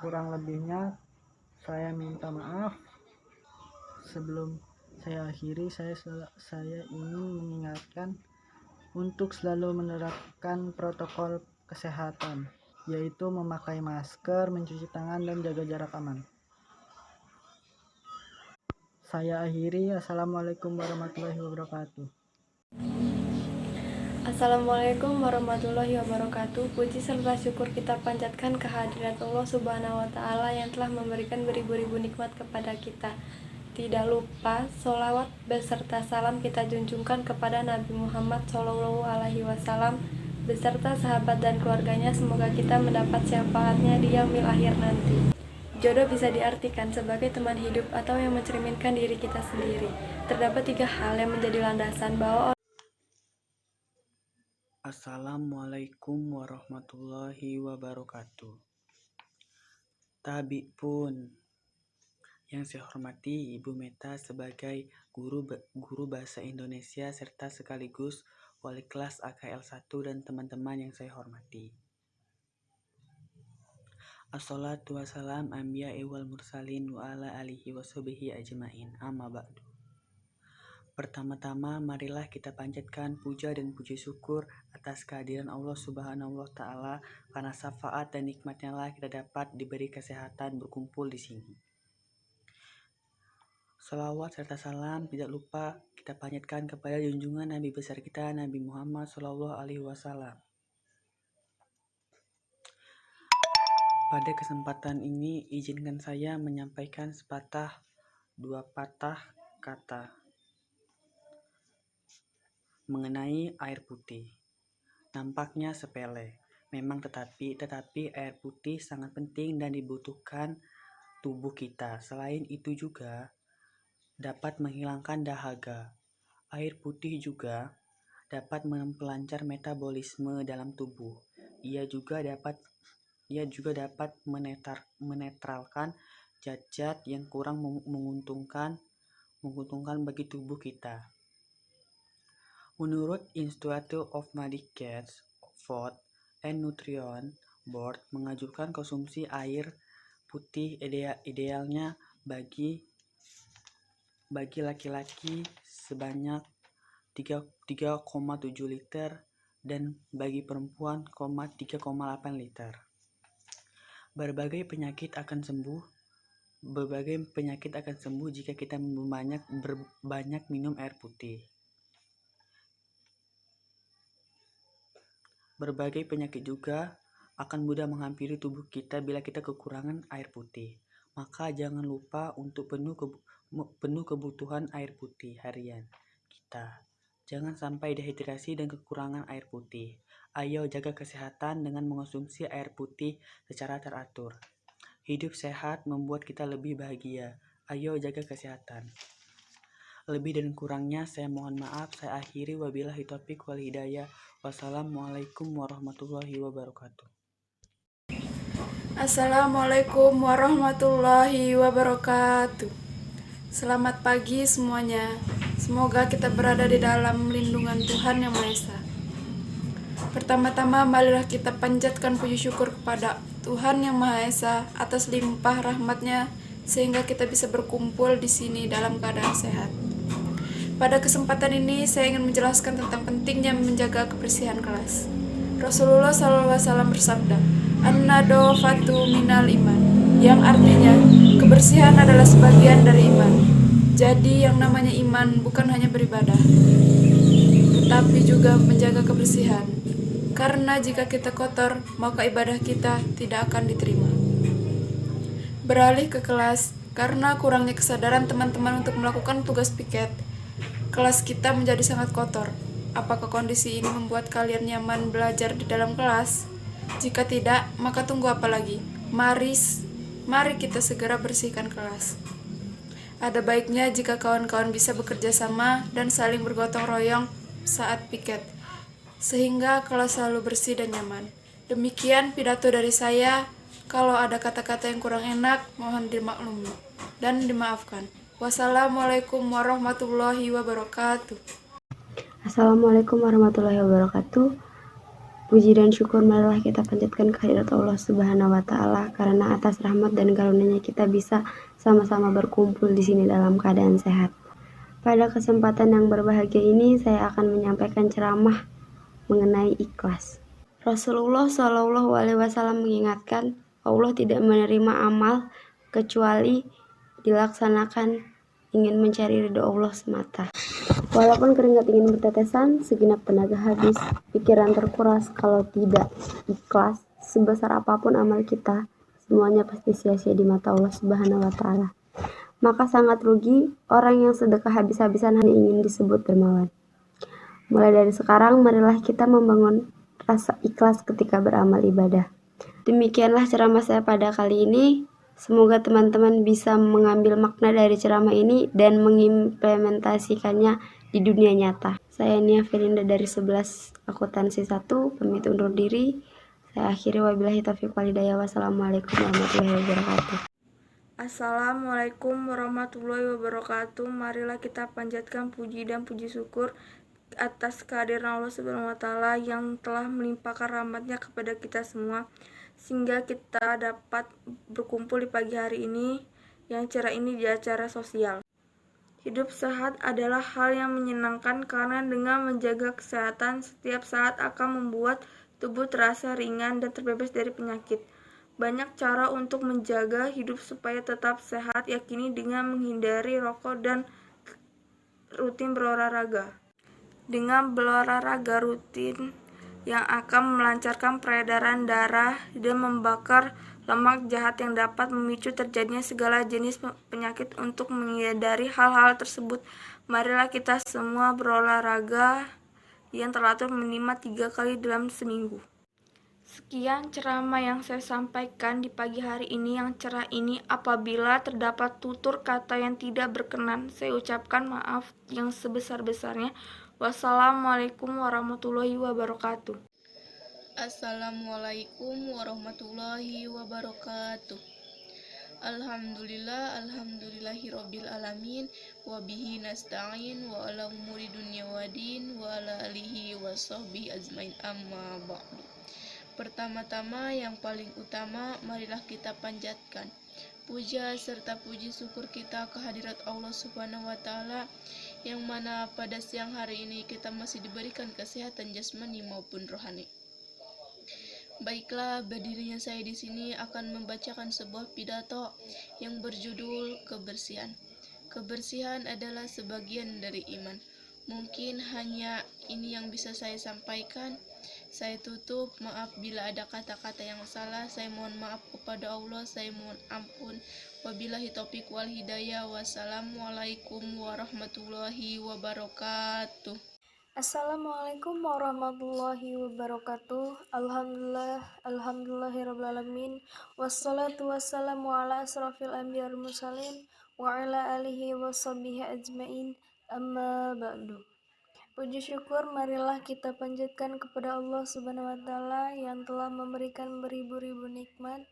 Kurang lebihnya saya minta maaf. Sebelum saya akhiri, saya ingin mengingatkan untuk selalu menerapkan protokol kesehatan, yaitu memakai masker, mencuci tangan, dan jaga jarak aman. Saya akhiri. Assalamualaikum warahmatullahi wabarakatuh. Assalamualaikum warahmatullahi wabarakatuh. Puji serta syukur kita panjatkan kehadirat Allah Subhanahu wa Ta'ala yang telah memberikan beribu-ribu nikmat kepada kita. Tidak lupa, sholawat beserta salam kita junjungkan kepada Nabi Muhammad SAW beserta sahabat dan keluarganya. Semoga kita mendapat syafaatnya di yaumil akhir nanti. Jodoh bisa diartikan sebagai teman hidup atau yang mencerminkan diri kita sendiri. Terdapat 3 hal yang menjadi landasan bahwa Assalamualaikum warahmatullahi wabarakatuh. Tabi pun. Yang saya hormati Ibu Meta sebagai guru bahasa Indonesia serta sekaligus wali kelas AKL 1 dan teman-teman yang saya hormati. Assalatu wassalam anbiya'i wal mursalin wa ala alihi wa sahbihi ajma'in. Amma ba'du. Pertama-tama marilah kita panjatkan puja dan puji syukur atas kehadiran Allah Subhanahu wa Ta'ala, karena syafaat dan nikmatnya lah kita dapat diberi kesehatan berkumpul di sini. Salawat serta salam tidak lupa kita panjatkan kepada junjungan Nabi besar kita Nabi Muhammad SAW. Pada kesempatan ini izinkan saya menyampaikan dua patah kata mengenai air putih. Nampaknya sepele, memang tetapi air putih sangat penting dan dibutuhkan tubuh kita. Selain itu juga dapat menghilangkan dahaga. Air putih juga dapat memperlancar metabolisme dalam tubuh. Ia juga dapat menetralkan zat-zat yang kurang menguntungkan bagi tubuh kita. Menurut Institute of Medical Food and Nutrition Board menganjurkan konsumsi air putih idealnya bagi laki-laki sebanyak 3,7 liter dan bagi perempuan 3,8 liter. Berbagai penyakit akan sembuh jika kita berbanyak minum air putih. Berbagai penyakit juga akan mudah menghampiri tubuh kita bila kita kekurangan air putih. Maka jangan lupa untuk penuh kebutuhan air putih harian kita. Jangan sampai dehidrasi dan kekurangan air putih. Ayo jaga kesehatan dengan mengonsumsi air putih secara teratur. Hidup sehat membuat kita lebih bahagia. Ayo jaga kesehatan. Lebih dan kurangnya saya mohon maaf. Saya akhiri, wabillahi taufiq wal hidayah. Wassalamualaikum warahmatullahi wabarakatuh. Assalamualaikum warahmatullahi wabarakatuh. Selamat pagi semuanya. Semoga kita berada di dalam lindungan Tuhan Yang Maha Esa. Pertama-tama marilah kita panjatkan puji syukur kepada Tuhan Yang Maha Esa atas limpah rahmat-Nya sehingga kita bisa berkumpul di sini dalam keadaan sehat. Pada kesempatan ini saya ingin menjelaskan tentang pentingnya menjaga kebersihan kelas. Rasulullah SAW bersabda, "An-nadofatu minal iman," yang artinya kebersihan adalah sebagian dari iman. Jadi yang namanya iman bukan hanya beribadah, tetapi juga menjaga kebersihan. Karena jika kita kotor, maka ibadah kita tidak akan diterima. Beralih ke kelas, karena kurangnya kesadaran teman-teman untuk melakukan tugas piket, kelas kita menjadi sangat kotor. Apakah kondisi ini membuat kalian nyaman belajar di dalam kelas? Jika tidak, maka tunggu apa lagi? Mari kita segera bersihkan kelas. Ada baiknya jika kawan-kawan bisa bekerja sama dan saling bergotong royong saat piket, sehingga kelas selalu bersih dan nyaman. Demikian pidato dari saya. Kalau ada kata-kata yang kurang enak, mohon dimaklumi dan dimaafkan. Wassalamualaikum warahmatullahi wabarakatuh. Assalamualaikum warahmatullahi wabarakatuh. Puji dan syukur marilah kita panjatkan kehadirat Allah Subhanahu wa Ta'ala, karena atas rahmat dan karunia-Nya kita bisa sama-sama berkumpul di sini dalam keadaan sehat. Pada kesempatan yang berbahagia ini saya akan menyampaikan ceramah mengenai ikhlas. Rasulullah SAW mengingatkan, Allah tidak menerima amal kecuali dilaksanakan ingin mencari ridho Allah semata. Walaupun keringat ingin bertetesan, segenap tenaga habis, pikiran terkuras, kalau tidak ikhlas, sebesar apapun amal kita, semuanya pasti sia-sia di mata Allah Subhanahu wa Ta'ala. Maka sangat rugi orang yang sedekah habis-habisan hanya ingin disebut dermawan. Mulai dari sekarang, marilah kita membangun rasa ikhlas ketika beramal ibadah. Demikianlah ceramah saya pada kali ini. Semoga teman-teman bisa mengambil makna dari ceramah ini dan mengimplementasikannya di dunia nyata. Saya Nia Felinda dari 11 Akuntansi 1, pamit undur diri. Saya akhiri, wabillahi taufiq wal hidayah. Wassalamualaikum warahmatullahi wabarakatuh. Assalamualaikum warahmatullahi wabarakatuh. Marilah kita panjatkan puji dan puji syukur atas kehadiran Allah Subhanahu wa Ta'ala yang telah melimpahkan rahmat-Nya kepada kita semua, sehingga kita dapat berkumpul di pagi hari ini yang cerah ini di acara sosial. Hidup sehat adalah hal yang menyenangkan karena dengan menjaga kesehatan setiap saat akan membuat tubuh terasa ringan dan terbebas dari penyakit. Banyak cara untuk menjaga hidup supaya tetap sehat, yakni dengan menghindari rokok dan rutin berolahraga. Dengan berolahraga rutin yang akan melancarkan peredaran darah dan membakar lemak jahat yang dapat memicu terjadinya segala jenis penyakit. Untuk menghindari hal-hal tersebut, marilah kita semua berolahraga yang teratur minimal 3 kali dalam seminggu. Sekian ceramah yang saya sampaikan di pagi hari ini yang cerah ini. Apabila terdapat tutur kata yang tidak berkenan, saya ucapkan maaf yang sebesar-besarnya. Wassalamualaikum warahmatullahi wabarakatuh. Assalamualaikum warahmatullahi wabarakatuh. Alhamdulillahirabbil alamin wa bihi nasta'in wa ala umuri dunya wadin wa ala alihi wa sahbihi ajmain amma ba'du. Pertama-tama yang paling utama, marilah kita panjatkan puja serta puji syukur kita kehadirat Allah Subhanahu wa taala yang mana pada siang hari ini kita masih diberikan kesehatan jasmani maupun rohani. Baiklah, berdirinya saya di sini akan membacakan sebuah pidato yang berjudul kebersihan. Kebersihan adalah sebagian dari iman. Mungkin hanya ini yang bisa saya sampaikan. Saya tutup, maaf bila ada kata-kata yang salah. Saya mohon maaf kepada Allah, saya mohon ampun. Wabillahi taufik wal hidayah. Wassalamualaikum warahmatullahi wabarakatuh. Assalamualaikum warahmatullahi wabarakatuh. Alhamdulillahirrabbilalamin. Wassalatu wassalamu ala asrafil anbiya wal mursalin wa ala alihi wa sahbihi ajmain. Amma ba'du. Puji syukur marilah kita panjatkan kepada Allah Subhanahu wa taala yang telah memberikan beribu-ribu nikmat.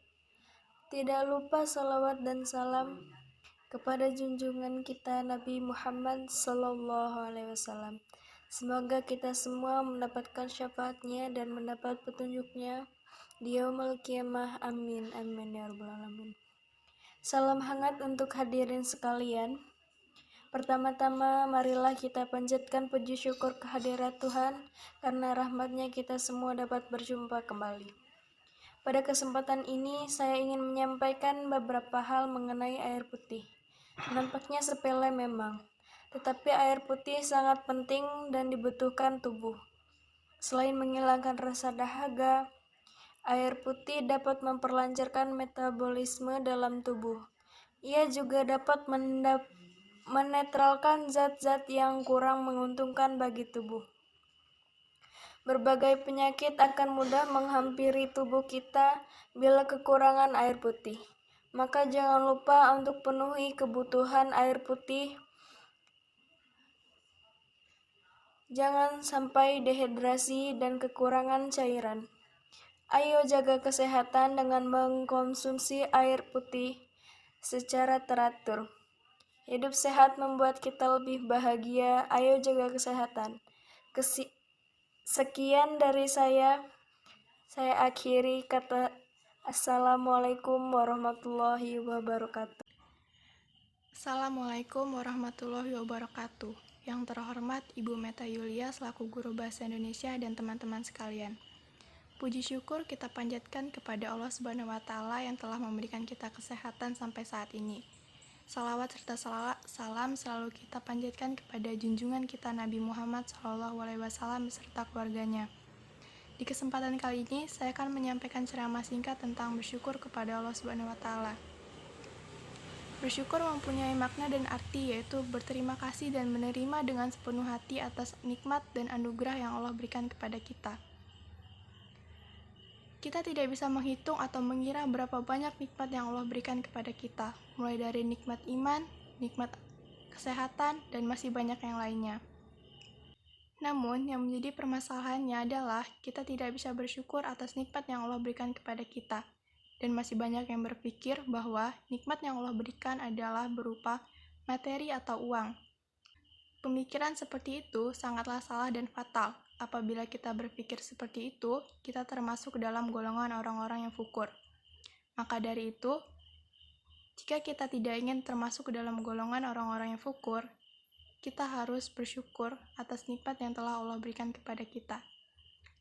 Tidak lupa salawat dan salam kepada junjungan kita Nabi Muhammad sallallahu alaihi wasallam. Semoga kita semua mendapatkan syafaatnya dan mendapat petunjuknya di yaumul qiyamah. Amin amin ya rabbal alamin. Salam hangat untuk hadirin sekalian. Pertama-tama marilah kita panjatkan puji syukur kehadirat Tuhan karena rahmatnya kita semua dapat berjumpa kembali. Pada kesempatan ini saya ingin menyampaikan beberapa hal mengenai air putih. Nampaknya sepele memang, tetapi air putih sangat penting dan dibutuhkan tubuh. Selain menghilangkan rasa dahaga, air putih dapat memperlancarkan metabolisme dalam tubuh. Ia juga dapat menetralkan zat-zat yang kurang menguntungkan bagi tubuh. Berbagai penyakit akan mudah menghampiri tubuh kita bila kekurangan air putih. Maka jangan lupa untuk penuhi kebutuhan air putih. Jangan sampai dehidrasi dan kekurangan cairan. Ayo jaga kesehatan dengan mengkonsumsi air putih secara teratur. Hidup sehat membuat kita lebih bahagia. Ayo jaga kesehatan. Sekian dari saya akhiri kata Assalamualaikum warahmatullahi wabarakatuh. Assalamualaikum warahmatullahi wabarakatuh. Yang terhormat Ibu Meta Yulia selaku Guru Bahasa Indonesia dan teman-teman sekalian. Puji syukur kita panjatkan kepada Allah Subhanahu wa taala yang telah memberikan kita kesehatan sampai saat ini. Salawat serta salam selalu kita panjatkan kepada junjungan kita Nabi Muhammad SAW beserta keluarganya. Di kesempatan kali ini, saya akan menyampaikan ceramah singkat tentang bersyukur kepada Allah Subhanahu wa taala. Bersyukur mempunyai makna dan arti, yaitu berterima kasih dan menerima dengan sepenuh hati atas nikmat dan anugerah yang Allah berikan kepada kita. Kita tidak bisa menghitung atau mengira berapa banyak nikmat yang Allah berikan kepada kita, mulai dari nikmat iman, nikmat kesehatan, dan masih banyak yang lainnya. Namun, yang menjadi permasalahannya adalah kita tidak bisa bersyukur atas nikmat yang Allah berikan kepada kita, dan masih banyak yang berpikir bahwa nikmat yang Allah berikan adalah berupa materi atau uang. Pemikiran seperti itu sangatlah salah dan fatal. Apabila kita berpikir seperti itu, kita termasuk dalam golongan orang-orang yang fukur. Maka dari itu, jika kita tidak ingin termasuk dalam golongan orang-orang yang fukur, kita harus bersyukur atas nikmat yang telah Allah berikan kepada kita.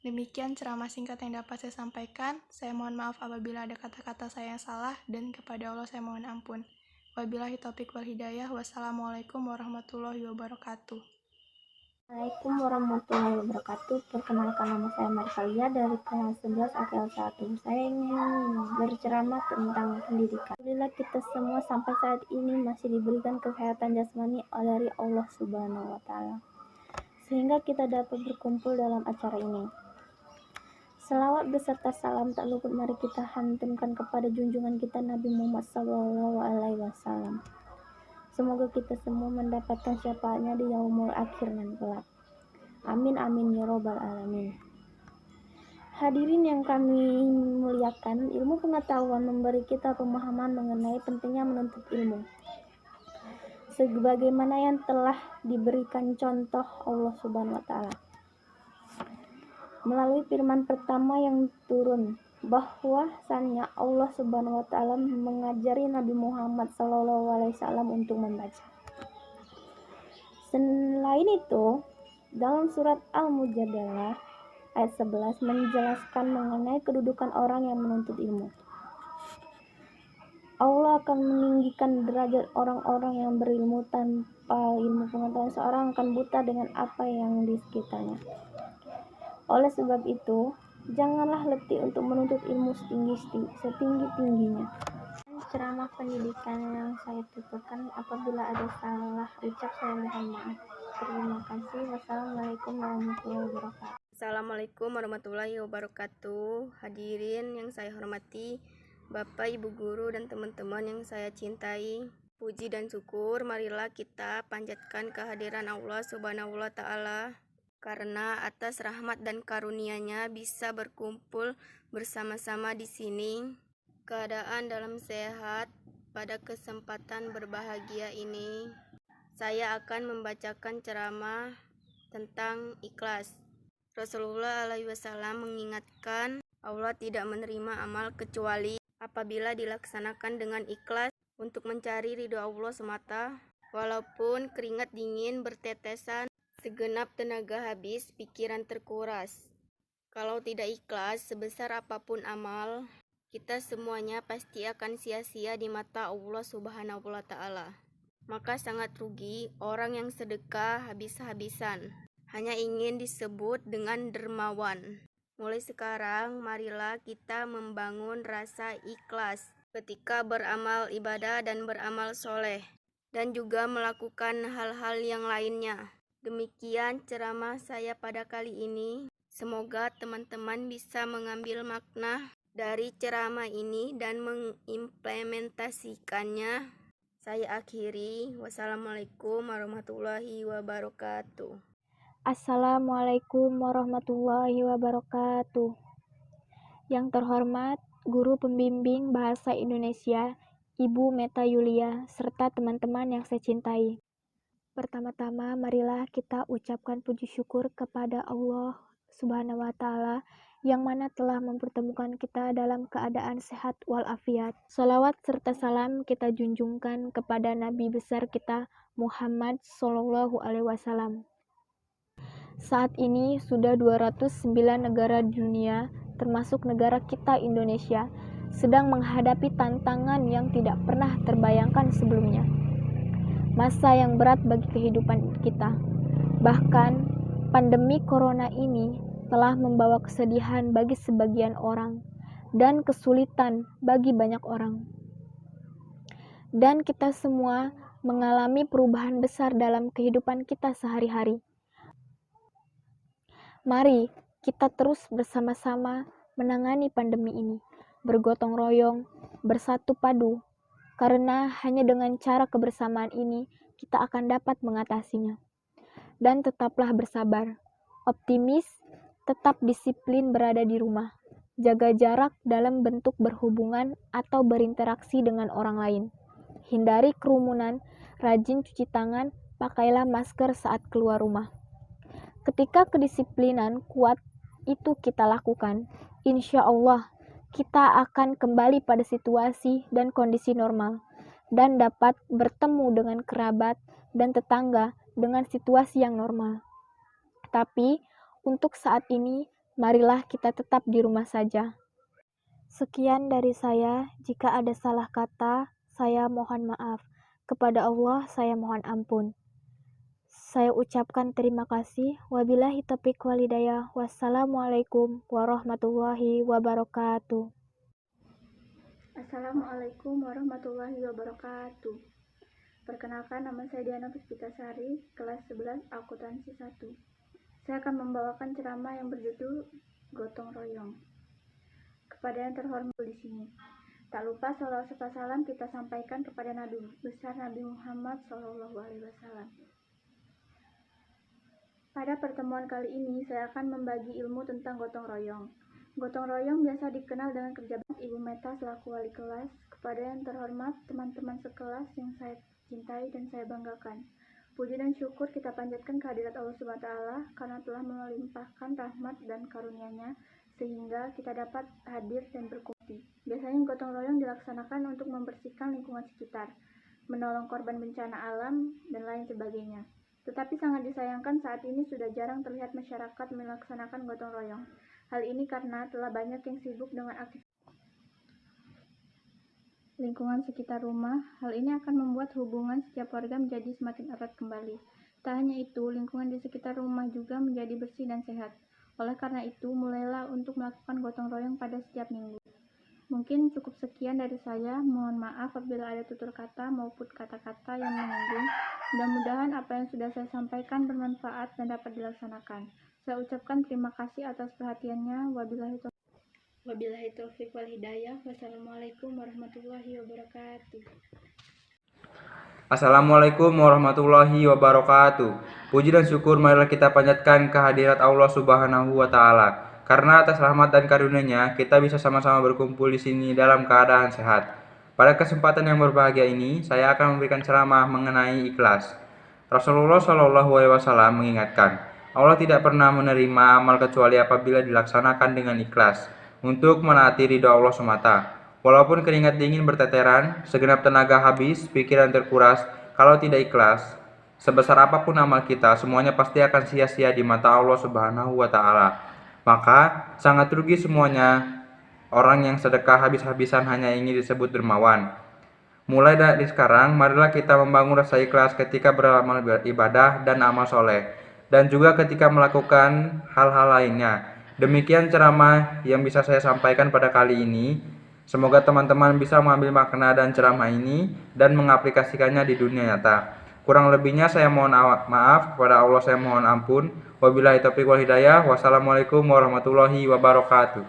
Demikian ceramah singkat yang dapat saya sampaikan. Saya mohon maaf apabila ada kata-kata saya yang salah, dan kepada Allah saya mohon ampun. Wabillahi taufik wal hidayah. Wassalamualaikum warahmatullahi wabarakatuh. Assalamualaikum warahmatullahi wabarakatuh. Perkenalkan, nama saya Marsalia dari kelas 11 AKL 1. Saya ingin berceramah tentang pendidikan. Alhamdulillah kita semua sampai saat ini masih diberikan kesehatan jasmani dari Allah Subhanahu wa taala, sehingga kita dapat berkumpul dalam acara ini. Selawat beserta salam tak luput mari kita hantumkan kepada junjungan kita Nabi Muhammad SAW. Semoga kita semua mendapatkan syafaatnya di yaumul akhir dan kelak. Amin amin ya robbal alamin. Hadirin yang kami muliakan, ilmu pengetahuan memberi kita pemahaman mengenai pentingnya menuntut ilmu. Sebagaimana yang telah diberikan contoh Allah Subhanahu wa taala melalui firman pertama yang turun, bahwasannya Allah Subhanahu wa taala mengajari Nabi Muhammad SAW untuk membaca. Selain itu, dalam surat Al-Mujadalah ayat 11 menjelaskan mengenai kedudukan orang yang menuntut ilmu. Allah akan meninggikan derajat orang-orang yang berilmu. Tanpa ilmu pengetahuan, seorang akan buta dengan apa yang di sekitarnya. Oleh sebab itu, janganlah letih untuk menuntut ilmu setinggi-tingginya. Ceramah pendidikan yang saya tuturkan, apabila ada salah ucap saya mohon maaf. Terima kasih. Wassalamualaikum warahmatullahi wabarakatuh. Assalamualaikum warahmatullahi wabarakatuh. Hadirin yang saya hormati, Bapak, Ibu Guru, dan teman-teman yang saya cintai. Puji dan syukur marilah kita panjatkan kehadiran Allah Subhanahu wa taala, karena atas rahmat dan karunia-Nya bisa berkumpul bersama-sama di sini. Keadaan dalam sehat pada kesempatan berbahagia ini, saya akan membacakan ceramah tentang ikhlas. Rasulullah SAW mengingatkan, Allah tidak menerima amal kecuali apabila dilaksanakan dengan ikhlas untuk mencari ridho Allah semata. Walaupun keringat dingin bertetesan, segenap tenaga habis, pikiran terkuras. Kalau tidak ikhlas, sebesar apapun amal, kita semuanya pasti akan sia-sia di mata Allah Subhanahu wa taala. Maka sangat rugi orang yang sedekah habis-habisan, hanya ingin disebut dengan dermawan. Mulai sekarang, marilah kita membangun rasa ikhlas ketika beramal ibadah dan beramal soleh, dan juga melakukan hal-hal yang lainnya. Demikian ceramah saya pada kali ini. Semoga teman-teman bisa mengambil makna dari ceramah ini dan mengimplementasikannya. Saya akhiri. Wassalamualaikum warahmatullahi wabarakatuh. Assalamualaikum warahmatullahi wabarakatuh. Yang terhormat Guru Pembimbing Bahasa Indonesia, Ibu Meta Yulia, serta teman-teman yang saya cintai. Pertama-tama, marilah kita ucapkan puji syukur kepada Allah Subhanahu wa taala yang mana telah mempertemukan kita dalam keadaan sehat walafiat. Salawat serta salam kita junjungkan kepada Nabi besar kita Muhammad Sallallahu Alaihi Wasallam. Saat ini sudah 209 negara di dunia, termasuk negara kita Indonesia, sedang menghadapi tantangan yang tidak pernah terbayangkan sebelumnya. Masa yang berat bagi kehidupan kita. Bahkan, pandemi corona ini telah membawa kesedihan bagi sebagian orang dan kesulitan bagi banyak orang. Dan kita semua mengalami perubahan besar dalam kehidupan kita sehari-hari. Mari kita terus bersama-sama menangani pandemi ini, bergotong royong, bersatu padu, karena hanya dengan cara kebersamaan ini kita akan dapat mengatasinya. Dan tetaplah bersabar, optimis, tetap disiplin berada di rumah, jaga jarak dalam bentuk berhubungan atau berinteraksi dengan orang lain, hindari kerumunan, rajin cuci tangan, pakailah masker saat keluar rumah. Ketika kedisiplinan kuat itu kita lakukan, insya Allah kita akan kembali pada situasi dan kondisi normal dan dapat bertemu dengan kerabat dan tetangga dengan situasi yang normal. Tapi untuk saat ini, marilah kita tetap di rumah saja. Sekian dari saya. Jika ada salah kata, saya mohon maaf. Kepada Allah, saya mohon ampun. Saya ucapkan terima kasih. Wabillahi taufiq wal hidayah. Wassalamualaikum warahmatullahi wabarakatuh. Assalamualaikum warahmatullahi wabarakatuh. Perkenalkan, nama saya Diana Puspitasari, kelas 11 akuntansi 1. Saya akan membawakan ceramah yang berjudul Gotong Royong. Kepada yang terhormat di sini, tak lupa sholawat serta salam kita sampaikan kepada Nabi besar Nabi Muhammad SAW. Pada pertemuan kali ini, saya akan membagi ilmu tentang gotong royong. Gotong royong biasa dikenal dengan kerja bakti Ibu Meta selaku wali kelas. Kepada yang terhormat teman-teman sekelas yang saya cintai dan saya banggakan. Puji dan syukur kita panjatkan kehadirat Allah Subhanahu wa Ta'ala karena telah melimpahkan rahmat dan karunia-Nya sehingga kita dapat hadir dan berkumpul. Biasanya gotong royong dilaksanakan untuk membersihkan lingkungan sekitar, menolong korban bencana alam, dan lain sebagainya. Tetapi sangat disayangkan saat ini sudah jarang terlihat masyarakat melaksanakan gotong royong. Hal ini karena telah banyak yang sibuk dengan aktivitas lingkungan sekitar rumah. Hal ini akan membuat hubungan setiap warga menjadi semakin erat kembali. Tak hanya itu, lingkungan di sekitar rumah juga menjadi bersih dan sehat. Oleh karena itu, mulailah untuk melakukan gotong royong pada setiap minggu. Mungkin cukup sekian dari saya. Mohon maaf apabila ada tutur kata maupun kata-kata yang menyinggung. Mudah-mudahan apa yang sudah saya sampaikan bermanfaat dan dapat dilaksanakan. Saya ucapkan terima kasih atas perhatiannya. Wabillahi taufiq wal hidayah. Wassalamualaikum warahmatullahi wabarakatuh. Assalamualaikum warahmatullahi wabarakatuh. Puji dan syukur marilah kita panjatkan kehadirat Allah Subhanahu wa Ta'ala. Karena atas rahmat dan karunia-Nya kita bisa sama-sama berkumpul di sini dalam keadaan sehat. Pada kesempatan yang berbahagia ini, saya akan memberikan ceramah mengenai ikhlas. Rasulullah Shallallahu Alaihi Wasallam mengingatkan, Allah tidak pernah menerima amal kecuali apabila dilaksanakan dengan ikhlas, untuk menaati ridha Allah semata. Walaupun keringat dingin berteteran, segenap tenaga habis, pikiran terkuras, kalau tidak ikhlas, sebesar apapun amal kita, semuanya pasti akan sia-sia di mata Allah Subhanahu wa Ta'ala. Maka sangat rugi semuanya orang yang sedekah habis-habisan hanya ingin disebut dermawan. Mulai dari sekarang, marilah kita membangun rasa ikhlas ketika beramal ibadah dan amal soleh, dan juga ketika melakukan hal-hal lainnya. Demikian ceramah yang bisa saya sampaikan pada kali ini. Semoga teman-teman bisa mengambil makna dan ceramah ini dan mengaplikasikannya di dunia nyata. Kurang lebihnya saya mohon maaf, kepada Allah saya mohon ampun. Wabillahi taufiq wal hidayah. Wassalamualaikum warahmatullahi wabarakatuh.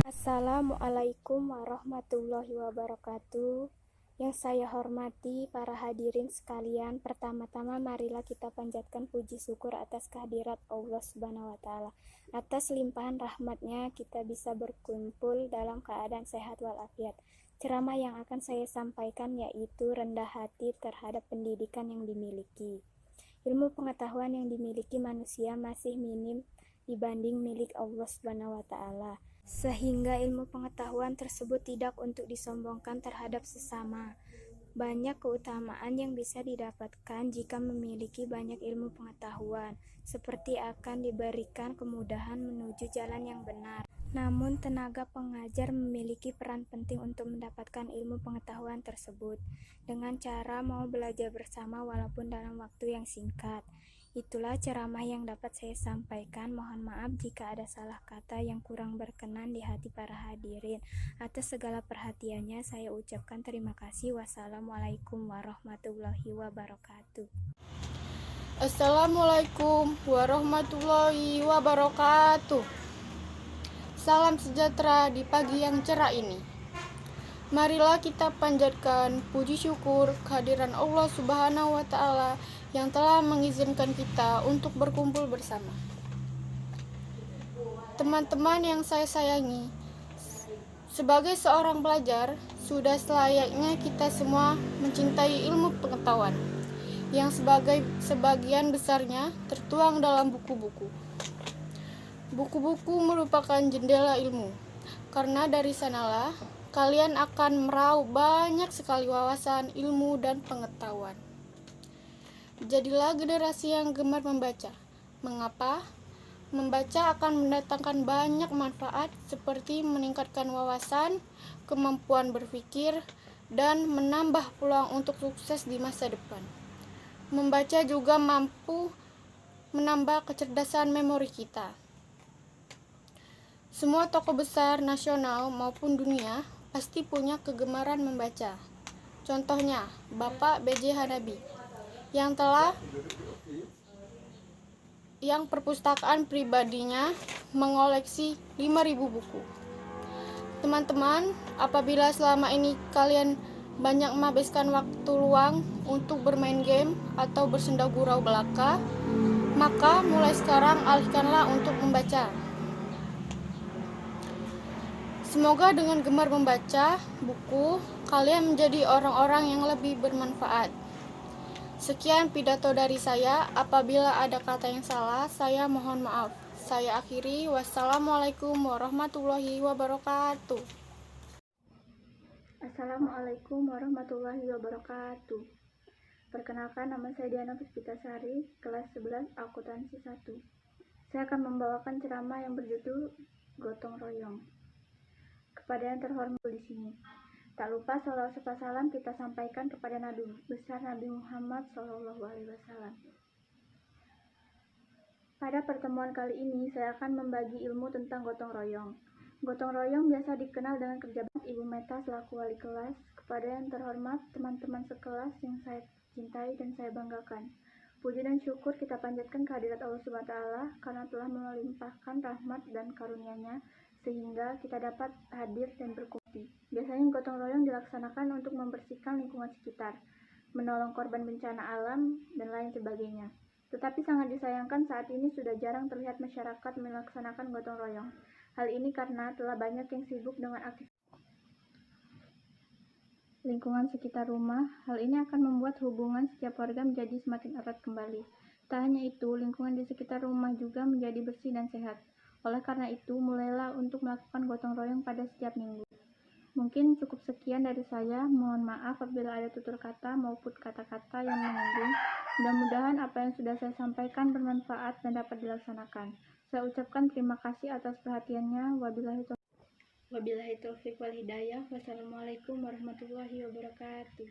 Assalamualaikum warahmatullahi wabarakatuh. Yang saya hormati para hadirin sekalian, pertama-tama marilah kita panjatkan puji syukur atas kehadirat Allah Subhanahu wa Ta'ala. Atas limpahan rahmatnya kita bisa berkumpul dalam keadaan sehat walafiat. Ceramah yang akan saya sampaikan yaitu rendah hati terhadap pendidikan yang dimiliki. Ilmu pengetahuan yang dimiliki manusia masih minim dibanding milik Allah Subhanahu wa Ta'ala, sehingga ilmu pengetahuan tersebut tidak untuk disombongkan terhadap sesama. Banyak keutamaan yang bisa didapatkan jika memiliki banyak ilmu pengetahuan, seperti akan diberikan kemudahan menuju jalan yang benar. Namun tenaga pengajar memiliki peran penting untuk mendapatkan ilmu pengetahuan tersebut, dengan cara mau belajar bersama walaupun dalam waktu yang singkat. Itulah ceramah yang dapat saya sampaikan. Mohon maaf jika ada salah kata yang kurang berkenan di hati para hadirin. Atas segala perhatiannya saya ucapkan terima kasih. Wassalamualaikum warahmatullahi wabarakatuh. Assalamualaikum warahmatullahi wabarakatuh. Salam sejahtera di pagi yang cerah ini. Marilah kita panjatkan puji syukur kehadiran Allah Subhanahu wa Ta'ala yang telah mengizinkan kita untuk berkumpul bersama. Teman-teman yang saya sayangi, sebagai seorang pelajar, sudah selayaknya kita semua mencintai ilmu pengetahuan yang sebagian besarnya tertuang dalam buku-buku. Buku-buku merupakan jendela ilmu, karena dari sanalah kalian akan meraup banyak sekali wawasan, ilmu, dan pengetahuan. Jadilah generasi yang gemar membaca. Mengapa? Membaca akan mendatangkan banyak manfaat seperti meningkatkan wawasan, kemampuan berpikir, dan menambah peluang untuk sukses di masa depan. Membaca juga mampu menambah kecerdasan memori kita. Semua tokoh besar nasional maupun dunia pasti punya kegemaran membaca. Contohnya, Bapak B.J. Habibie yang perpustakaan pribadinya mengoleksi 5.000 buku. Teman-teman, apabila selama ini kalian banyak menghabiskan waktu luang untuk bermain game atau bersenda gurau belaka, Maka mulai sekarang alihkanlah untuk membaca. Semoga dengan gemar membaca buku, kalian menjadi orang-orang yang lebih bermanfaat. Sekian pidato dari saya. Apabila ada kata yang salah, saya mohon maaf. Saya akhiri. Wassalamualaikum warahmatullahi wabarakatuh. Assalamualaikum warahmatullahi wabarakatuh. Perkenalkan, nama saya Diana Puspitasari, kelas 11 akuntansi 1. Saya akan membawakan ceramah yang berjudul Gotong Royong. Kepada yang terhormat di sini, tak lupa sholawat serta salam kita sampaikan kepada Nabi besar Nabi Muhammad SAW. Pada pertemuan kali ini, saya akan membagi ilmu tentang gotong royong. Gotong royong biasa dikenal dengan kerja bakti Ibu Meta selaku wali kelas. Kepada yang terhormat, teman-teman sekelas yang saya cintai dan saya banggakan. Puji dan syukur kita panjatkan kehadirat Allah SWT karena telah melimpahkan rahmat dan karunia-Nya sehingga kita dapat hadir dan berkumpul. Biasanya gotong royong dilaksanakan untuk membersihkan lingkungan sekitar, menolong korban bencana alam, dan lain sebagainya. Tetapi sangat disayangkan saat ini sudah jarang terlihat masyarakat melaksanakan gotong royong. Hal ini karena telah banyak yang sibuk dengan aktivitas lingkungan sekitar rumah. Hal ini akan membuat hubungan setiap warga menjadi semakin erat kembali. Tak hanya itu, lingkungan di sekitar rumah juga menjadi bersih dan sehat. Oleh karena itu, mulailah untuk melakukan gotong royong pada setiap minggu. Mungkin cukup sekian dari saya. Mohon maaf apabila ada tutur kata maupun kata-kata yang menyinggung. Mudah-mudahan apa yang sudah saya sampaikan bermanfaat dan dapat dilaksanakan. Saya ucapkan terima kasih atas perhatiannya. Wabillahi taufiq wal hidayah. Wassalamualaikum warahmatullahi wabarakatuh.